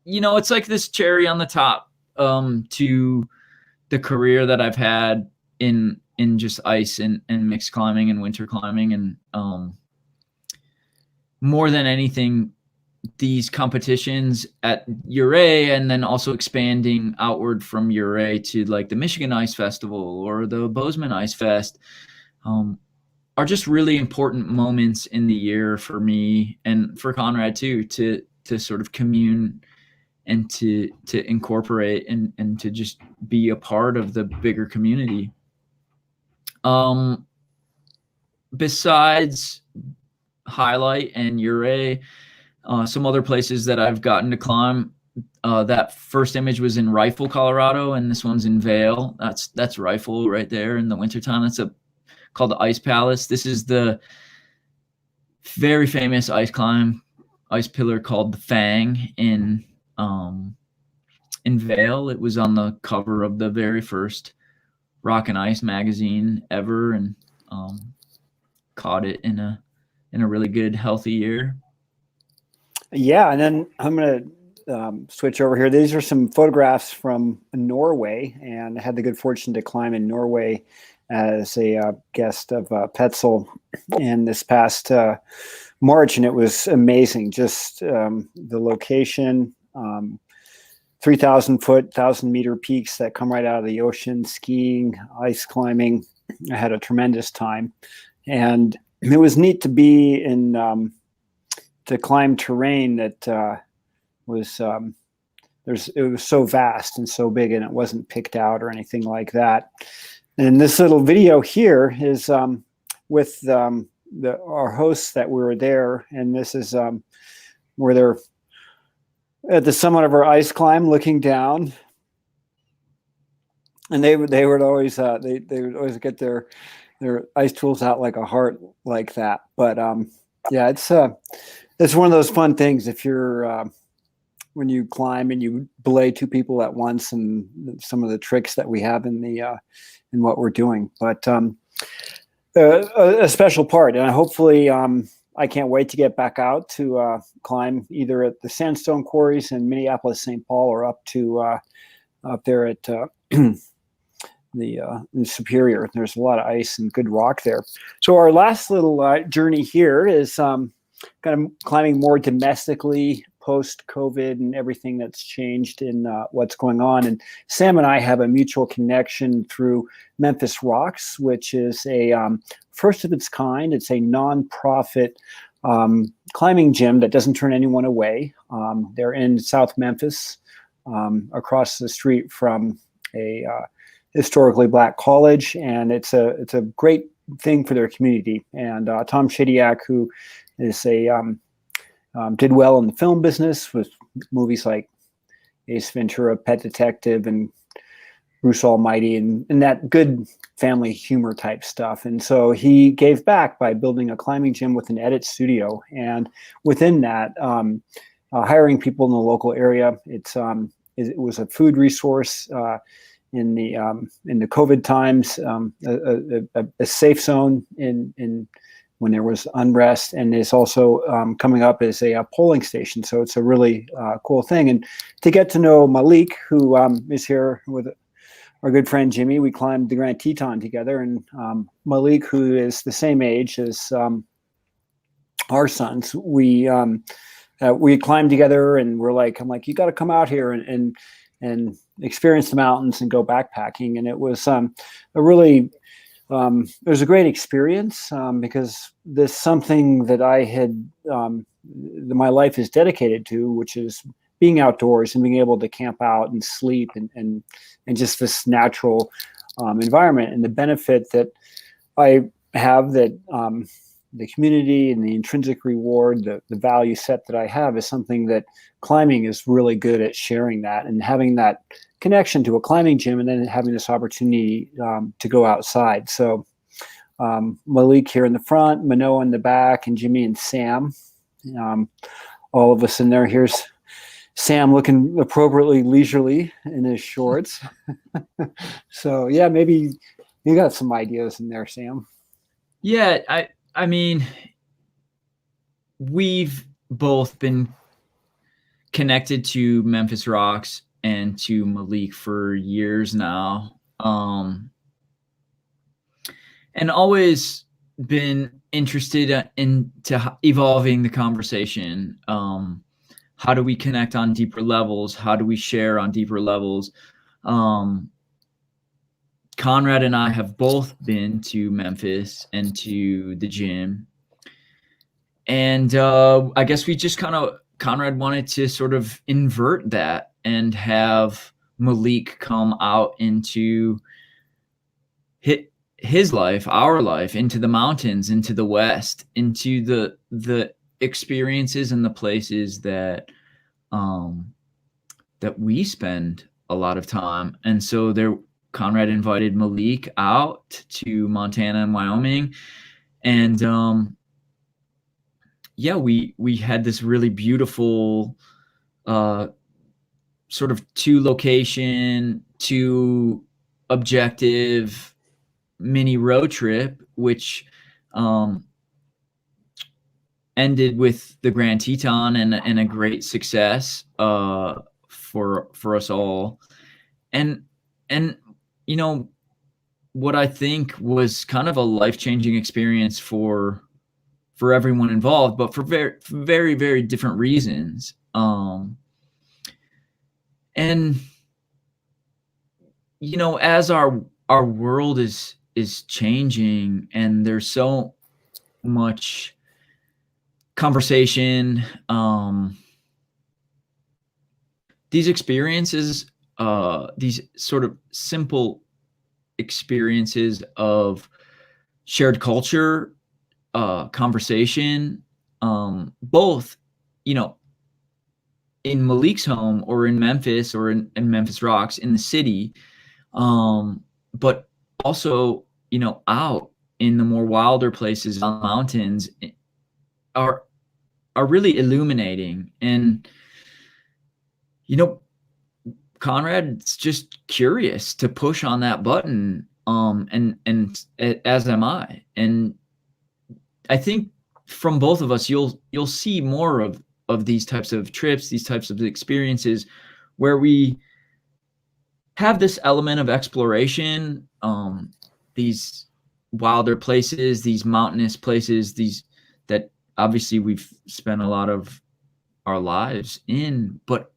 it's like this cherry on the top to the career that I've had in just ice and mixed climbing and winter climbing. And more than anything, these competitions at Ouray, and then also expanding outward from Ouray to like the Michigan Ice Festival or the Bozeman Ice Fest, are just really important moments in the year for me and for Conrad too, to sort of commune and to incorporate and to just be a part of the bigger community. Besides Highlight and Ouray, some other places that I've gotten to climb, that first image was in Rifle, Colorado, and this one's in Vail. That's Rifle right there in the wintertime. That's called the Ice Palace. This is the very famous ice pillar called the Fang in Vail. It was on the cover of the very first Rock and Ice magazine ever, and caught it in a really good, healthy year. Yeah, and then I'm going to switch over here. These are some photographs from Norway, and I had the good fortune to climb in Norway as a guest of Petzl in this past March, and it was amazing. Just the location, 3,000 foot, 1,000-meter peaks that come right out of the ocean, skiing, ice climbing. I had a tremendous time, and it was neat to be in to climb terrain that was it was so vast and so big, and it wasn't picked out or anything like that. And this little video here is with our hosts that were there, and this is where they're at the summit of our ice climb, looking down, and they would always they would always get their ice tools out like a heart like that. But yeah, it's one of those fun things if you're when you climb and you belay two people at once, and some of the tricks that we have in the in what we're doing. But a special part, and hopefully I can't wait to get back out to climb either at the sandstone quarries in Minneapolis, St. Paul, or up to up there at the Superior. There's a lot of ice and good rock there. So our last little journey here is kind of climbing more domestically, post-COVID and everything that's changed in what's going on. And Sam and I have a mutual connection through Memphis Rocks, which is a first of its kind. It's a nonprofit climbing gym that doesn't turn anyone away. They're in South Memphis, across the street from a historically Black college, and it's a great thing for their community. And Tom Shadyac, who is did well in the film business with movies like Ace Ventura, Pet Detective, and Bruce Almighty, and that good family humor type stuff. And so he gave back by building a climbing gym with an edit studio, and within that, hiring people in the local area. It was a food resource in the COVID times, a safe zone in when there was unrest, and it's also coming up as a polling station. So it's a really cool thing. And to get to know Malik, who is here with our good friend Jimmy, we climbed the Grand Teton together. And Malik, who is the same age as our sons, we climbed together, and I'm like, you got to come out here and experience the mountains and go backpacking. And it was it was a great experience because there's something that I had my life is dedicated to, which is being outdoors and being able to camp out and sleep and just this natural environment, and the benefit that I have, that the community and the intrinsic reward, the value set that I have, is something that climbing is really good at sharing that, and having that connection to a climbing gym, and then having this opportunity to go outside. So Malik here in the front, Manoa in the back, and Jimmy and Sam, all of us in there. Here's Sam looking appropriately leisurely in his shorts. So yeah, maybe you got some ideas in there, Sam. Yeah, I mean, we've both been connected to Memphis Rocks and to Malik for years now, and always been interested into evolving the conversation. How do we connect on deeper levels? How do we share on deeper levels? Conrad and I have both been to Memphis and to the gym. And I guess we just Conrad wanted to sort of invert that and have Malik come out into his life, our life, into the mountains, into the West, into the experiences and the places that that we spend a lot of time. And so Conrad invited Malik out to Montana and Wyoming, and yeah, we had this really beautiful sort of 2-location, 2-objective mini road trip, which ended with the Grand Teton and a great success for us all. And you know, what I think was kind of a life-changing experience for everyone involved, but for very, very, very different reasons. And you know, as our world is changing, and there's so much conversation, these experiences, these sort of simple experiences of shared culture, conversation, both, you know, in Malik's home or in Memphis or in Memphis Rocks in the city, but also, you know, out in the more wilder places on the mountains are really illuminating. And, you know, Conrad's just curious to push on that button, and as am I. And I think from both of us, you'll see more of these types of trips, these types of experiences, where we have this element of exploration, these wilder places, these mountainous places, these that obviously we've spent a lot of our lives in, but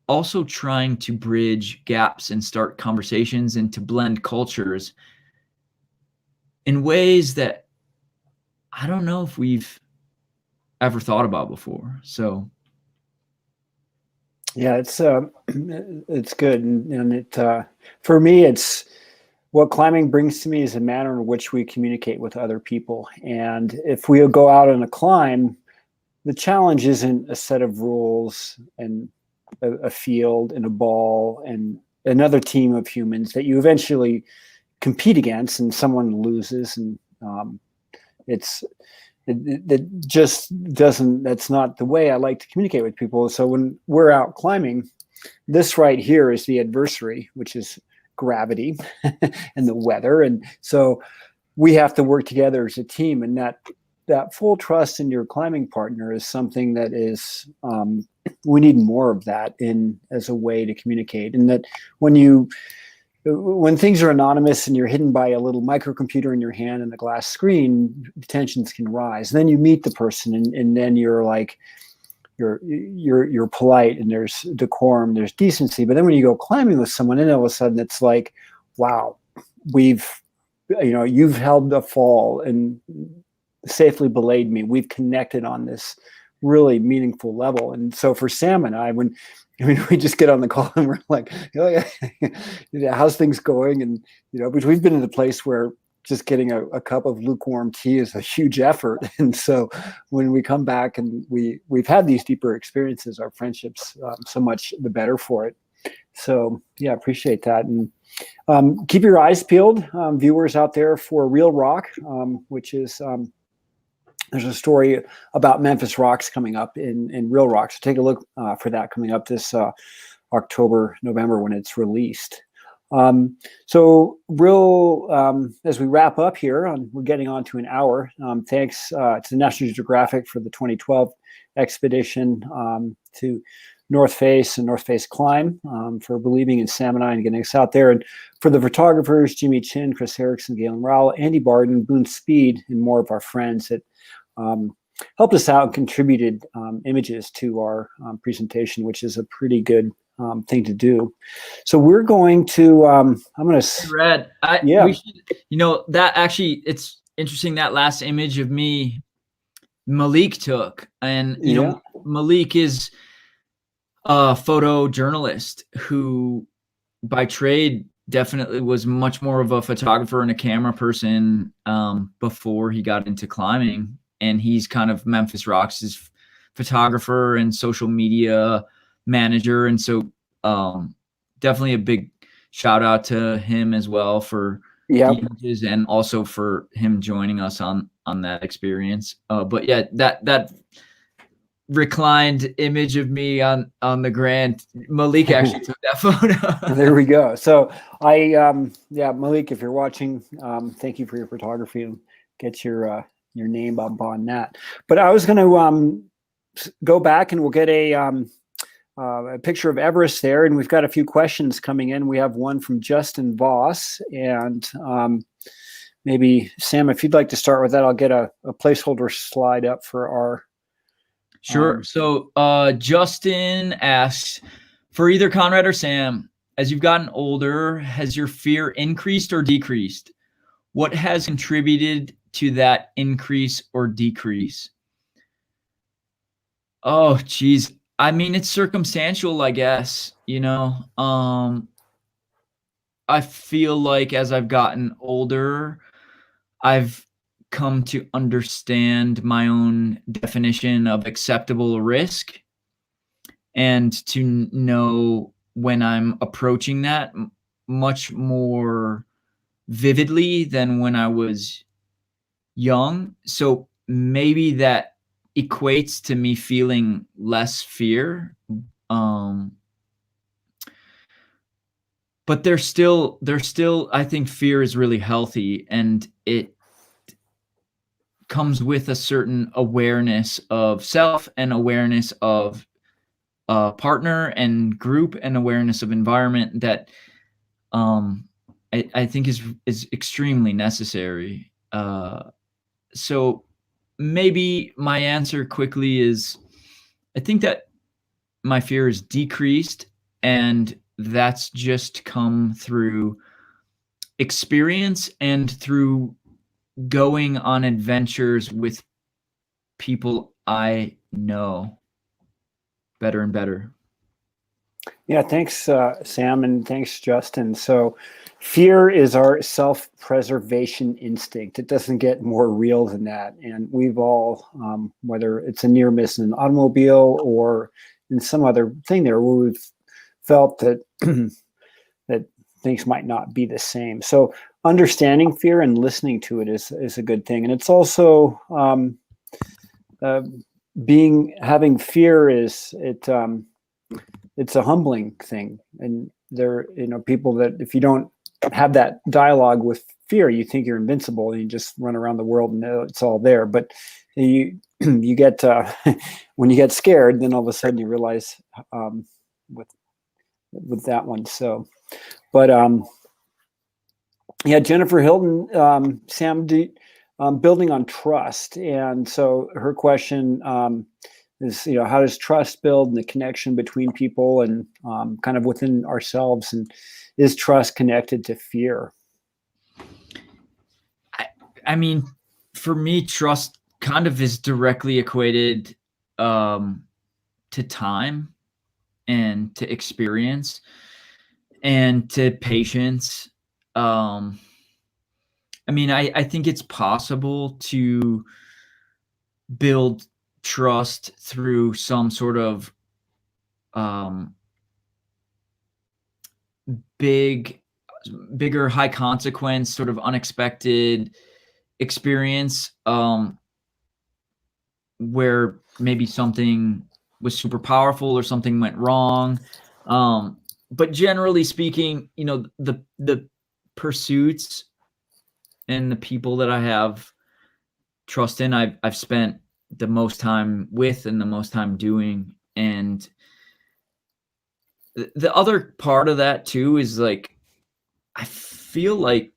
also trying to bridge gaps and start conversations and to blend cultures in ways that I don't know if we've ever thought about before. So yeah, it's good, and it for me, it's what climbing brings to me is a manner in which we communicate with other people. And if we go out on a climb, the challenge isn't a set of rules and a field and a ball and another team of humans that you eventually compete against, and someone loses, and it just doesn't. That's not the way I like to communicate with people. So when we're out climbing, this right here is the adversary, which is gravity and the weather, and so we have to work together as a team, and that full trust in your climbing partner is something that is we need more of that in as a way to communicate. And that when things are anonymous and you're hidden by a little microcomputer in your hand and a glass screen, tensions can rise. And then you meet the person, and then you're like, you're polite, and there's decorum, there's decency. But then when you go climbing with someone, and all of a sudden it's like, wow, you've held a fall and safely belayed me. We've connected on this really meaningful level. And so for Sam and I, we just get on the call and we're like, oh, yeah, how's things going? And because we've been in a place where just getting a cup of lukewarm tea is a huge effort. And so when we come back and we've had these deeper experiences, our friendships so much the better for it. So yeah, appreciate that. And keep your eyes peeled, viewers out there, for Real Rock, which is there's a story about Memphis Rocks coming up in Real Rock. So take a look for that coming up this October, November when it's released. So as we wrap up here, we're getting on to an hour. Thanks to the National Geographic for the 2012 expedition to North Face and North Face Climb for believing in Sam and I and getting us out there. And for the photographers, Jimmy Chin, Chris Erickson, Galen Rowell, Andy Barden, Boone Speed, and more of our friends that helped us out and contributed images to our presentation, which is a pretty good thing to do. So we're going to, I'm going to, Red, yeah, we should, that actually, it's interesting, that last image of me Malik took, and Malik is a photojournalist who by trade definitely was much more of a photographer and a camera person before he got into climbing. And he's kind of Memphis Rocks' photographer and social media manager. And so definitely a big shout out to him as well for the images, and also for him joining us on that experience. But yeah, that reclined image of me on the Grand, Malik actually took that photo. There we go. So Malik, if you're watching, thank you for your photography, and get your name up on that. But I was going to go back, and we'll get a picture of Everest there, and we've got a few questions coming in. We have one from Justin Voss, and maybe Sam, if you'd like to start with that, I'll get a placeholder slide up for our. Sure. So Justin asks, for either Conrad or Sam, as you've gotten older, has your fear increased or decreased? What has contributed to that increase or decrease? Oh, geez. I mean, it's circumstantial, I guess, I feel like as I've gotten older, I've come to understand my own definition of acceptable risk, and to know when I'm approaching that much more vividly than when I was young. So maybe that equates to me feeling less fear. But there's still, I think fear is really healthy, and it comes with a certain awareness of self and awareness of partner and group and awareness of environment that I think is extremely necessary. So maybe my answer quickly is I think that my fear is decreased, and that's just come through experience and through going on adventures with people I know better and better. Yeah, thanks, Sam, and thanks, Justin. So fear is our self-preservation instinct. It doesn't get more real than that. And we've all, whether it's a near miss in an automobile or in some other thing there, where we've felt that that things might not be the same. So understanding fear and listening to it is a good thing. And it's also having fear is it's a humbling thing. And there, people that if you don't have that dialogue with fear, you think you're invincible and you just run around the world and it's all there. But you get when you get scared, then all of a sudden you realize with that one. So, but yeah, Jennifer Hilton, Sam, building on trust, and so her question is, how does trust build and the connection between people and kind of within ourselves, and is trust connected to fear? I mean, for me, trust kind of is directly equated to time and to experience and to patience. I mean, I think it's possible to build trust through some sort of bigger high consequence, sort of unexpected experience, where maybe something was super powerful or something went wrong. But generally speaking, the pursuits and the people that I have trust in, I've spent the most time with and the most time doing. And the other part of that too is like, I feel like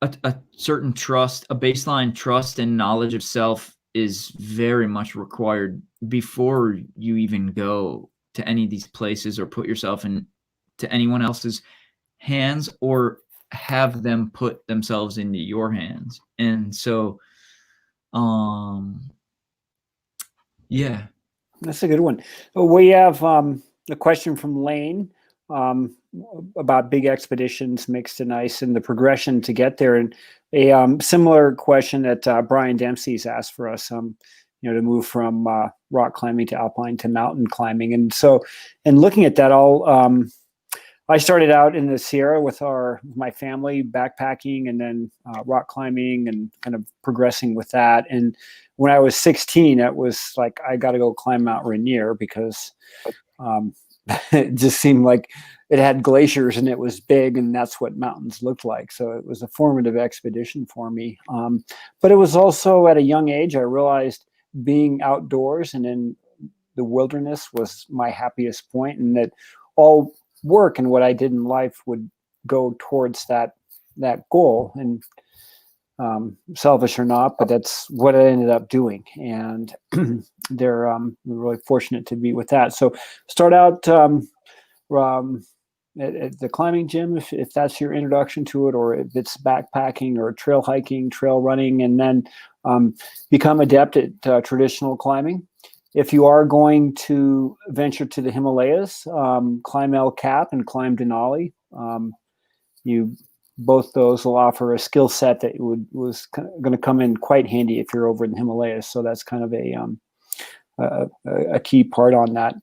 a certain trust, a baseline trust and knowledge of self is very much required before you even go to any of these places or put yourself into anyone else's hands or have them put themselves into your hands. And so, yeah. That's a good one. We have a question from Lane about big expeditions, mixed and ice, and the progression to get there. And a similar question that Brian Dempsey's asked for us, to move from rock climbing to alpine to mountain climbing. And so, and looking at that, I started out in the Sierra with my family backpacking, and then rock climbing and kind of progressing with that. And when I was 16, it was like, I got to go climb Mount Rainier because it just seemed like it had glaciers and it was big, and that's what mountains looked like. So it was a formative expedition for me. But it was also at a young age, I realized being outdoors and in the wilderness was my happiest point, and that all work and what I did in life would go towards that goal. And selfish or not, but that's what I ended up doing. And we're really fortunate to be with that. So start out at the climbing gym, if that's your introduction to it, or if it's backpacking or trail hiking, trail running, and then become adept at traditional climbing. If you are going to venture to the Himalayas, climb El Cap and climb Denali. Both those will offer a skill set that was going to come in quite handy if you're over in the Himalayas. So that's kind of a key part on that.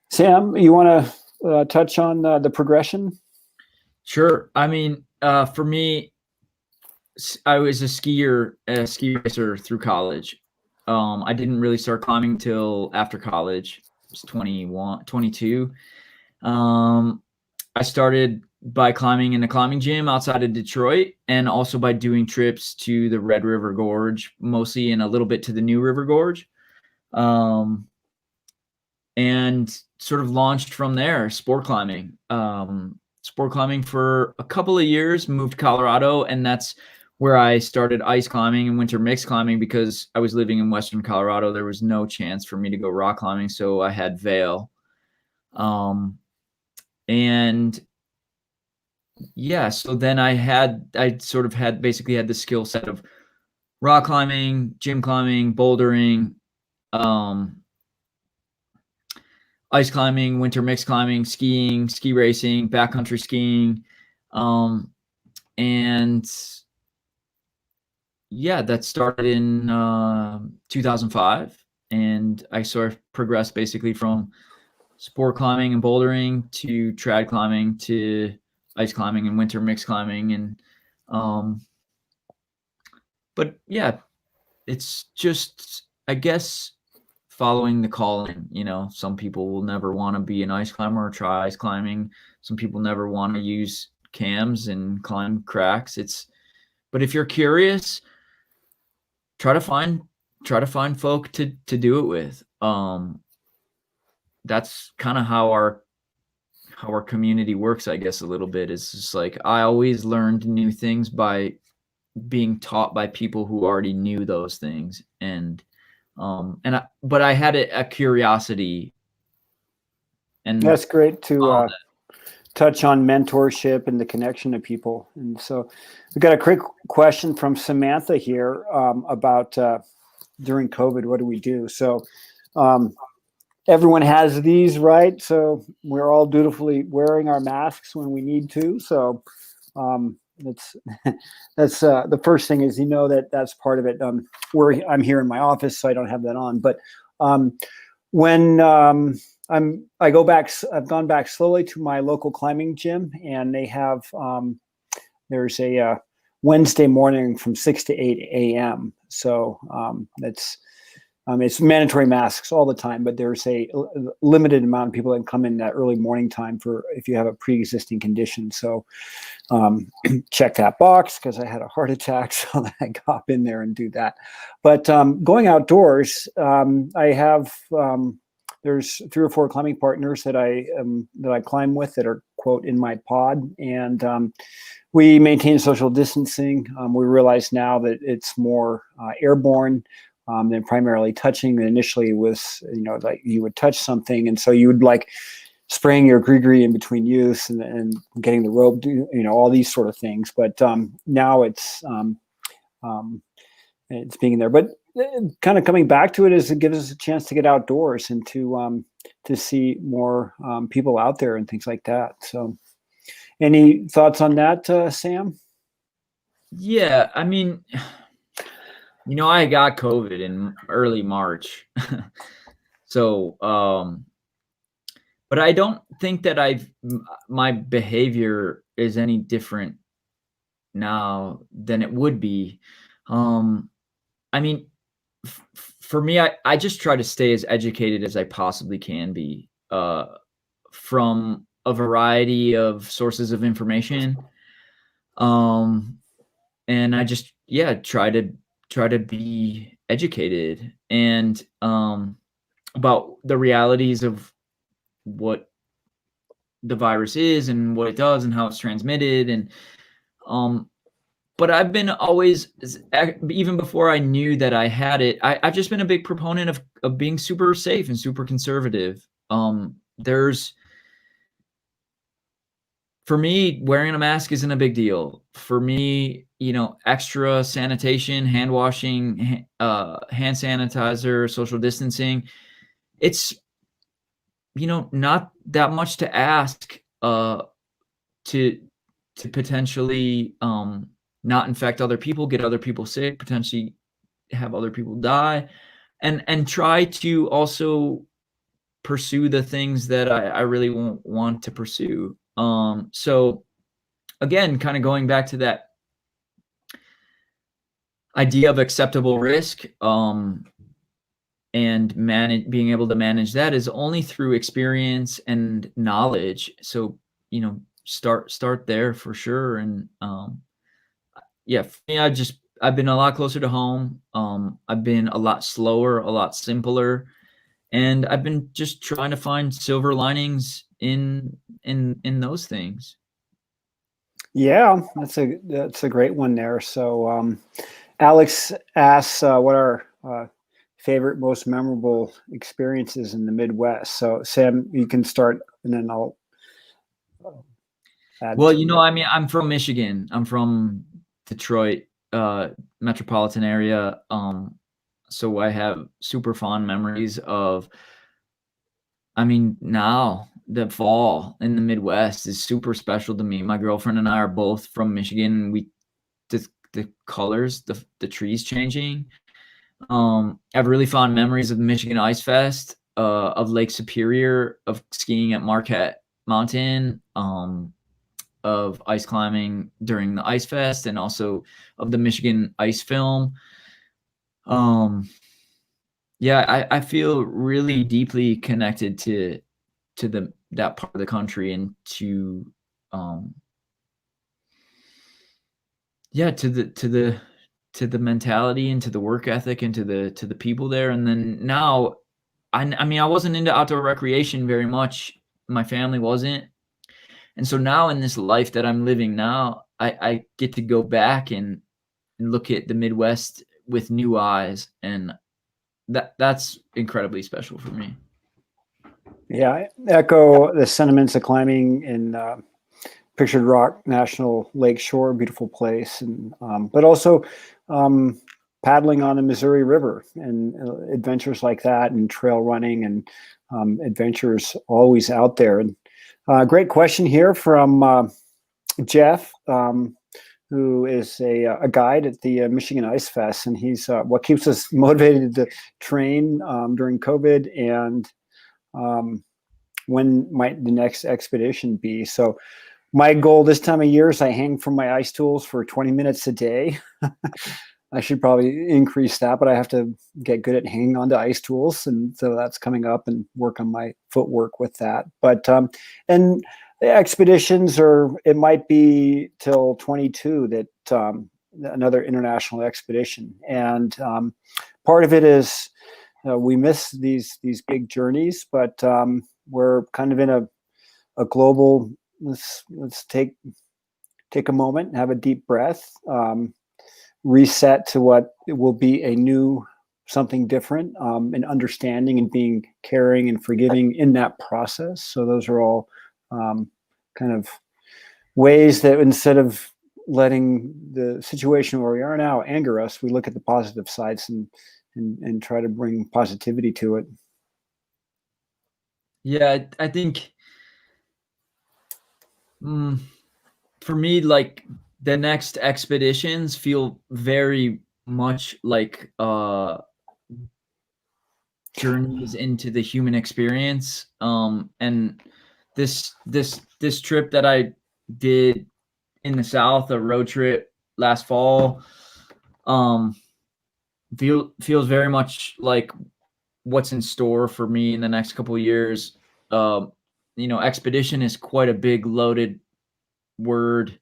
Sam, you want to touch on the progression? Sure. I mean, for me, I was a ski racer through college. I didn't really start climbing till after college. I was 21, 22. I started by climbing in a climbing gym outside of Detroit, and also by doing trips to the Red River Gorge, mostly, and a little bit to the New River Gorge. And sort of launched from there, sport climbing for a couple of years, moved to Colorado, and that's where I started ice climbing and winter mix climbing because I was living in Western Colorado. There was no chance for me to go rock climbing, so I had Vail. And yeah, so then I sort of had basically had the skill set of rock climbing, gym climbing, bouldering, ice climbing, winter mix climbing, skiing, ski racing, backcountry skiing. And yeah, that started in 2005. And I sort of progressed basically from sport climbing and bouldering to trad climbing to ice climbing and winter mix climbing. And but yeah, it's just, I guess, following the calling. You know, some people will never want to be an ice climber or try ice climbing. Some people never want to use cams and climb cracks. But if you're curious, try to find folk to do it with. That's kind of how our community works, I guess, a little bit. It's just like I always learned new things by being taught by people who already knew those things. But I had a curiosity, and That's great to touch on mentorship and the connection to people. And so we've got a quick question from Samantha here about during COVID, what do we do? So everyone has these, right? So we're all dutifully wearing our masks when we need to. So that's the first thing is, that's part of it. I'm here in my office, so I don't have that on. But when I've gone back slowly to my local climbing gym, and they have there's a Wednesday morning from 6 to 8 a.m. So it's mandatory masks all the time, but there's a limited amount of people that come in that early morning time for if you have a pre-existing condition. So check that box because I had a heart attack, so I got in there and do that. But going outdoors, I have there's 3 or 4 climbing partners that I climb with that are, quote, in my pod, and we maintain social distancing. We realize now that it's more airborne than primarily touching. Initially it was, like you would touch something, and so you would like spraying your gree in between use and getting the rope, all these sort of things. But now it's being in there. But kind of coming back to it is it gives us a chance to get outdoors and to see more people out there and things like that. So any thoughts on that, Sam? Yeah, I mean, I got COVID in early March. So, but I don't think that my behavior is any different now than it would be. I mean, for me, I just try to stay as educated as I possibly can be from a variety of sources of information. And I just, try to be educated and about the realities of what the virus is and what it does and how it's transmitted. And but I've been always, even before I knew that I had it, I've just been a big proponent of being super safe and super conservative. For me, wearing a mask isn't a big deal. For me, extra sanitation, hand washing, hand sanitizer, social distancing, it's, not that much to ask to potentially not infect other people, get other people sick, potentially have other people die, and try to also pursue the things that I really want to pursue. So again, kind of going back to that idea of acceptable risk, and being able to manage that is only through experience and knowledge. So, start there for sure. And for me, I've been a lot closer to home. I've been a lot slower, a lot simpler, and I've been just trying to find silver linings in those things. Yeah, that's a great one there. So Alex asks what are favorite, most memorable experiences in the Midwest. So Sam, you can start, and then I'll add. Well, to I mean, I'm from Michigan. I'm from Detroit, metropolitan area. So I have super fond memories of, I mean, now the fall in the Midwest is super special to me. My girlfriend and I are both from Michigan. We the colors, the trees changing. I have really fond memories of Michigan Ice Fest, of Lake Superior, of skiing at Marquette Mountain, of ice climbing during the Ice Fest, and also of the Michigan Ice Film. Yeah, I feel really deeply connected to that part of the country, and to yeah, to the mentality, and to the work ethic, and to the people there. And then now, I mean, I wasn't into outdoor recreation very much. My family wasn't. And so now, in this life that I'm living now, I get to go back and look at the Midwest with new eyes, and that's incredibly special for me. Yeah, I echo the sentiments of climbing in Pictured Rock National Lake Shore, beautiful place, and but also paddling on the Missouri River and adventures like that, and trail running, and adventures always out there. And great question here from Jeff, who is a guide at the Michigan Ice Fest, and he's what keeps us motivated to train during COVID, and when might the next expedition be? So my goal this time of year is I hang from my ice tools for 20 minutes a day. I should probably increase that, but I have to get good at hanging onto ice tools. And so that's coming up, and work on my footwork with that. But, and the expeditions it might be till 22 that another international expedition. And part of it is we miss these big journeys, but we're kind of in a global, let's take a moment, have a deep breath, reset to what it will be a new something different, and understanding and being caring and forgiving in that process. So those are all kind of ways that, instead of letting the situation where we are now anger us, we look at the positive sides and try to bring positivity to it. Yeah, I think for me, like, the next expeditions feel very much like journeys into the human experience. And this trip that I did in the South, a road trip last fall, feels very much like what's in store for me in the next couple of years. Expedition is quite a big loaded word,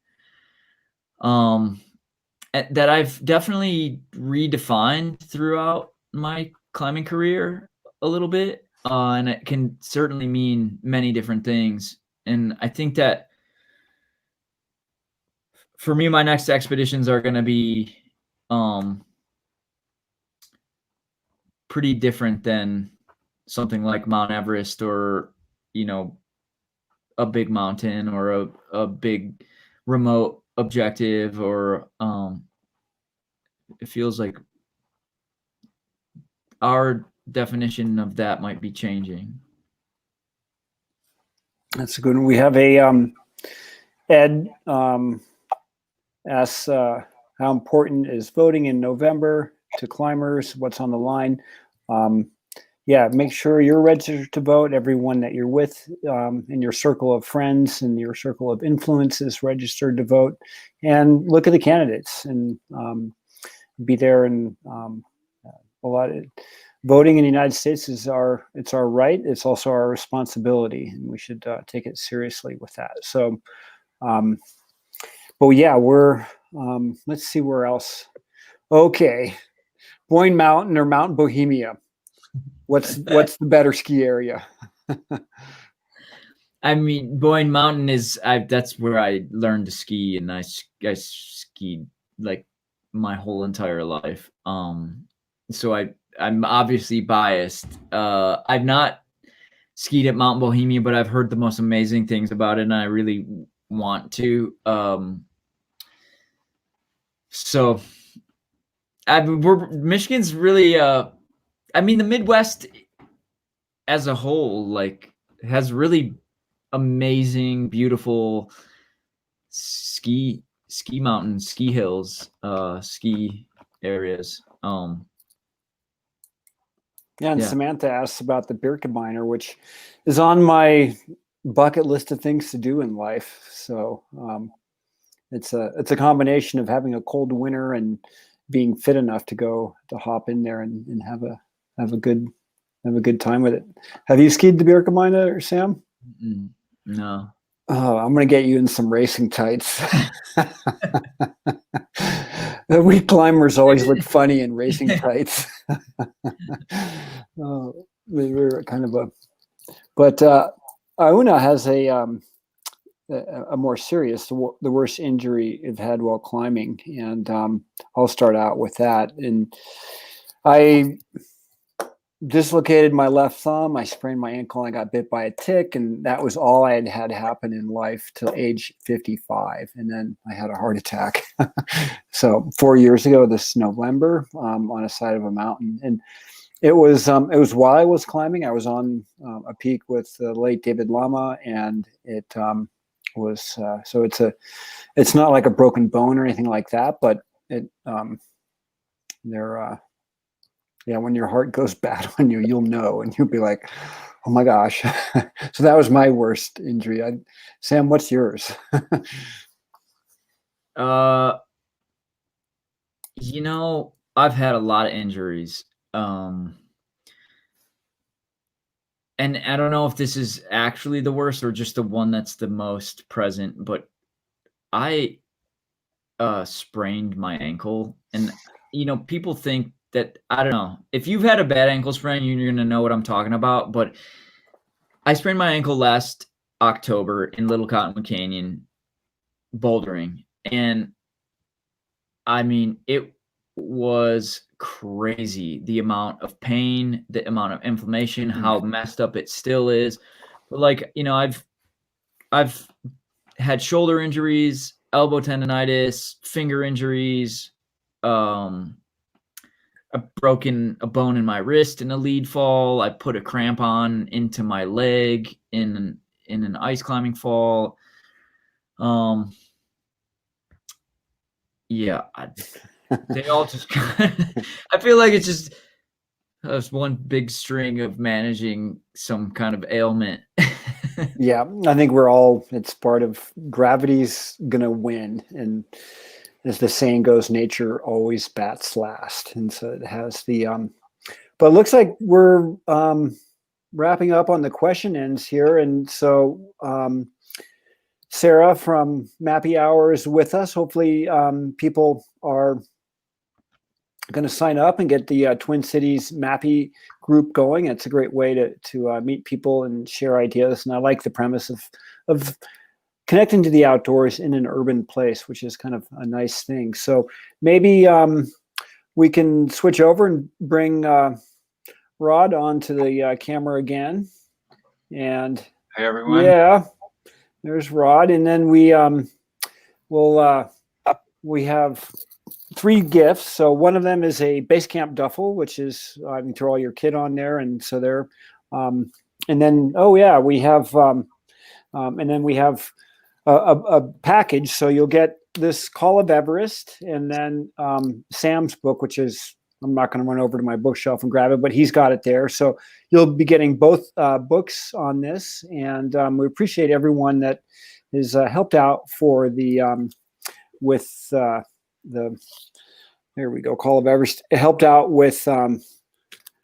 that I've definitely redefined throughout my climbing career a little bit, and it can certainly mean many different things. And I think that for me, my next expeditions are going to be pretty different than something like Mount Everest, or a big mountain, or a big remote objective, or it feels like our definition of that might be changing. That's a good one. We have a Ed asks how important is voting in November to climbers? What's on the line? Yeah, make sure you're registered to vote. Everyone that you're with in your circle of friends and your circle of influence is registered to vote. And look at the candidates, and be there. And a lot of voting in the United States it's our right. It's also our responsibility, and we should take it seriously with that. So, but yeah, we're let's see where else. Okay, Boyne Mountain or Mount Bohemia. What's the better ski area? I mean, Boyne Mountain is that's where I learned to ski, and I skied like my whole entire life. So I'm obviously biased. I've not skied at Mount Bohemia, but I've heard the most amazing things about it, and I really want to. So Michigan's really I mean, the Midwest as a whole like has really amazing, beautiful ski mountains, ski hills, ski areas. Yeah, and Yeah. Samantha asks about the Birkebeiner, which is on my bucket list of things to do in life. So it's a combination of having a cold winter and being fit enough to hop in there and have a good time with it. Have you skied the Birkebeiner, Sam? No. Oh, I'm gonna get you in some racing tights. The weak climbers always look funny in racing tights. We were kind of but Auna has a more serious, the worst injury I've had while climbing, and I'll start out with that. And I dislocated my left thumb. I sprained my ankle. I got bit by a tick, and that was all I had happen in life till age 55. And then I had a heart attack. So 4 years ago, this November, on a side of a mountain, and it was while I was climbing. I was on a peak with the late David Lama, and it was so it's not like a broken bone or anything like that, but it yeah, when your heart goes bad on you, you'll know, and you'll be like, oh my gosh. So that was my worst injury. Sam, what's yours? You know, I've had a lot of injuries. And I don't know if this is actually the worst or just the one that's the most present, but I sprained my ankle. And you know, people think that, I don't know, if you've had a bad ankle sprain, you're going to know what I'm talking about. But I sprained my ankle last October in Little Cottonwood Canyon bouldering. And I mean, it was crazy, the amount of pain, the amount of inflammation, how messed up it still is. But like, you know, I've had shoulder injuries, elbow tendonitis, finger injuries, I've broken a bone in my wrist in a lead fall. I put a crampon into my leg in an ice climbing fall. Yeah, they all just I feel like it's just one big string of managing some kind of ailment. Yeah, I think it's part of gravity's gonna win, and as the saying goes, nature always bats last. And so it has the but it looks like we're wrapping up on the question ends here. And so Sarah from Mappy Hour is with us. Hopefully people are going to sign up and get the Twin Cities Mappy group going. It's a great way to meet people and share ideas. And I like the premise of connecting to the outdoors in an urban place, which is kind of a nice thing. So maybe we can switch over and bring Rod onto the camera again. And Hey, everyone. Yeah, there's Rod. And then we have 3 gifts. So one of them is a base camp duffel, which is you can throw all your kit on there, and so there. And then we have a package. So you'll get this Call of Everest, and then Sam's book, which is, I'm not going to run over to my bookshelf and grab it, but he's got it there. So you'll be getting both books on this, and we appreciate everyone that has helped out for the there we go, Call of Everest. It helped out with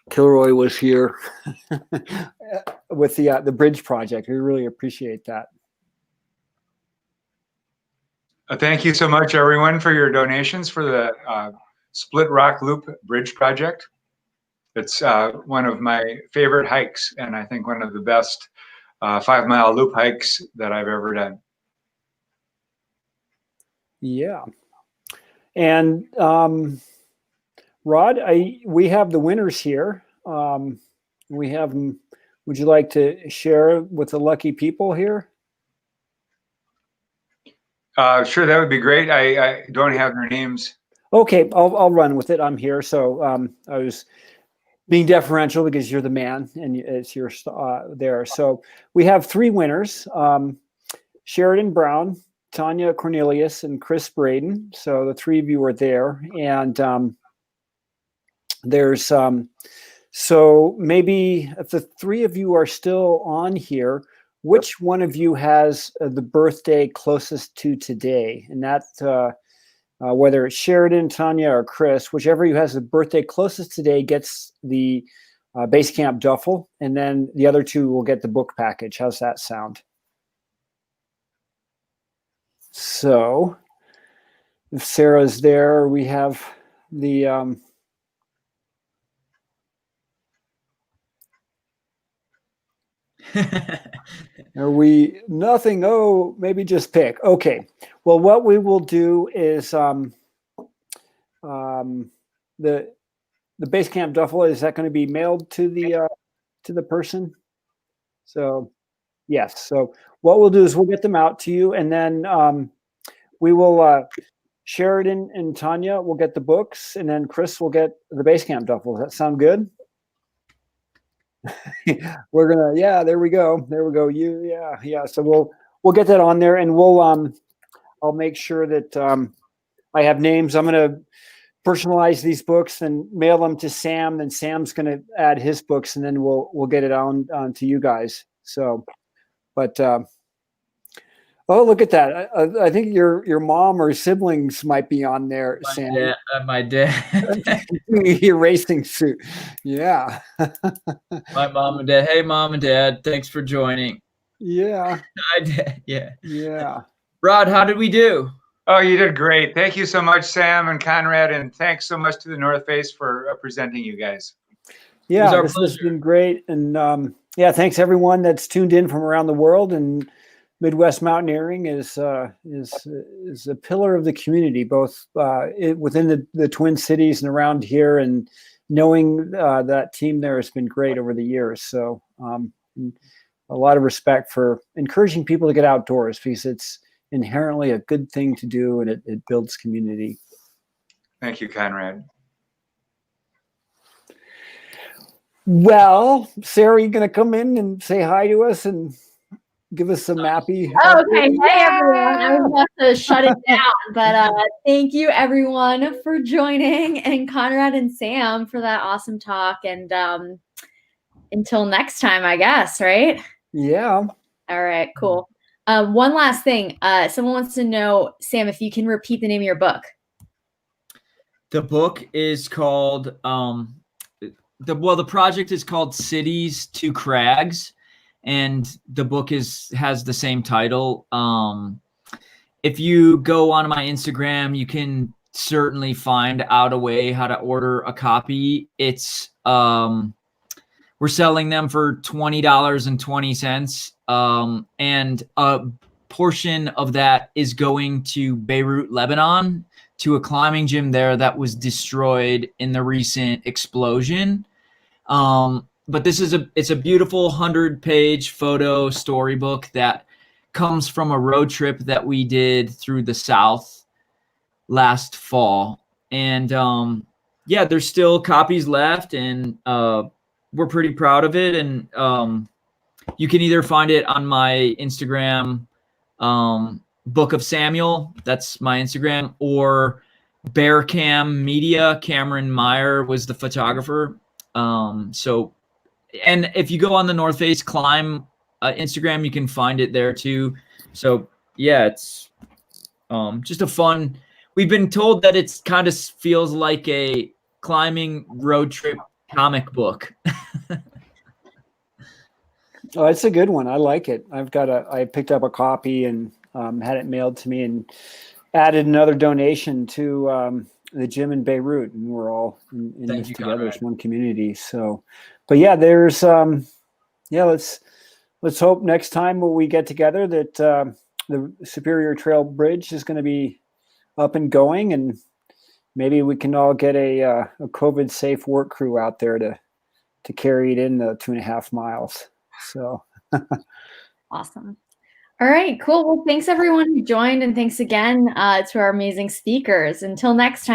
Kilroy was here with the bridge project. We really appreciate that. Thank you so much, everyone, for your donations for the Split Rock Loop Bridge project. It's one of my favorite hikes, and I think one of the best 5-mile loop hikes that I've ever done. Yeah. And Rod, we have the winners here. We have them. Would you like to share with the lucky people here? Sure, that would be great. I don't have their names. Okay, I'll run with it. I'm here. So I was being deferential because you're the man and it's your there. So we have 3 winners, Sheridan Brown, Tanya Cornelius, and Chris Braden. So the 3 of you are there. And there's so maybe if the 3 of you are still on here, which one of you has the birthday closest to today? And that whether it's Sheridan, Tanya, or Chris, whichever you has the birthday closest today gets the base camp duffel, and then the other 2 will get the book package. How's that sound? So if Sarah's there, we have the are we nothing? Oh, maybe just pick. Okay. Well, what we will do is the base camp duffel, is that going to be mailed to the person? So yes. So what we'll do is we'll get them out to you, and then we will Sheridan and Tanya will get the books, and then Chris will get the base camp duffel. Does that sound good? We're gonna, yeah, there we go. Yeah. So we'll get that on there, and we'll I'll make sure that I have names. I'm gonna personalize these books and mail them to Sam. Then Sam's gonna add his books, and then we'll get it on to you guys. So, but oh, look at that! I think your mom or siblings might be on there, Sam. My dad. Your racing suit, yeah. My mom and dad. Hey, Mom and Dad, thanks for joining. Yeah. I did. Yeah. Yeah. Rod, how did we do? Oh, you did great. Thank you so much, Sam and Conrad, and thanks so much to the North Face for presenting you guys. Yeah, this has been great, and yeah, thanks everyone that's tuned in from around the world. And Midwest Mountaineering is a pillar of the community, both within the Twin Cities and around here. And knowing that team there has been great over the years. So a lot of respect for encouraging people to get outdoors, because it's inherently a good thing to do, and it builds community. Thank you, Conrad. Well, Sarah, you going to come in and say hi to us and give us some mappy? Oh, okay. Hey, everyone. I was about to shut it down, but thank you, everyone, for joining, and Conrad and Sam for that awesome talk. And until next time, I guess, right? Yeah. All right, cool. One last thing. Someone wants to know, Sam, if you can repeat the name of your book. The book is called, the project is called Cities to Crags. And the book has the same title. If you go on my Instagram, you can certainly find out a way how to order a copy. It's we're selling them for $20.20, and a portion of that is going to Beirut, Lebanon, to a climbing gym there that was destroyed in the recent explosion. But it's a beautiful 100-page photo storybook that comes from a road trip that we did through the South last fall. And yeah, there's still copies left, and we're pretty proud of it. And you can either find it on my Instagram, Book of Samuel, that's my Instagram, or Bearcam Media. Cameron Meyer was the photographer. And if you go on the North Face Climb Instagram, you can find it there too. So yeah, it's just a fun. We've been told that it's kind of feels like a climbing road trip comic book. Oh, it's a good one. I like it. I picked up a copy and had it mailed to me, and added another donation to the gym in Beirut, and we're all in this together as one community. So, but yeah, there's let's let's hope next time when we get together that the Superior Trail Bridge is going to be up and going, and maybe we can all get a COVID safe work crew out there to carry it in the 2.5 miles. So Awesome. All right, cool. Well, thanks everyone who joined, and thanks again to our amazing speakers. Until next time.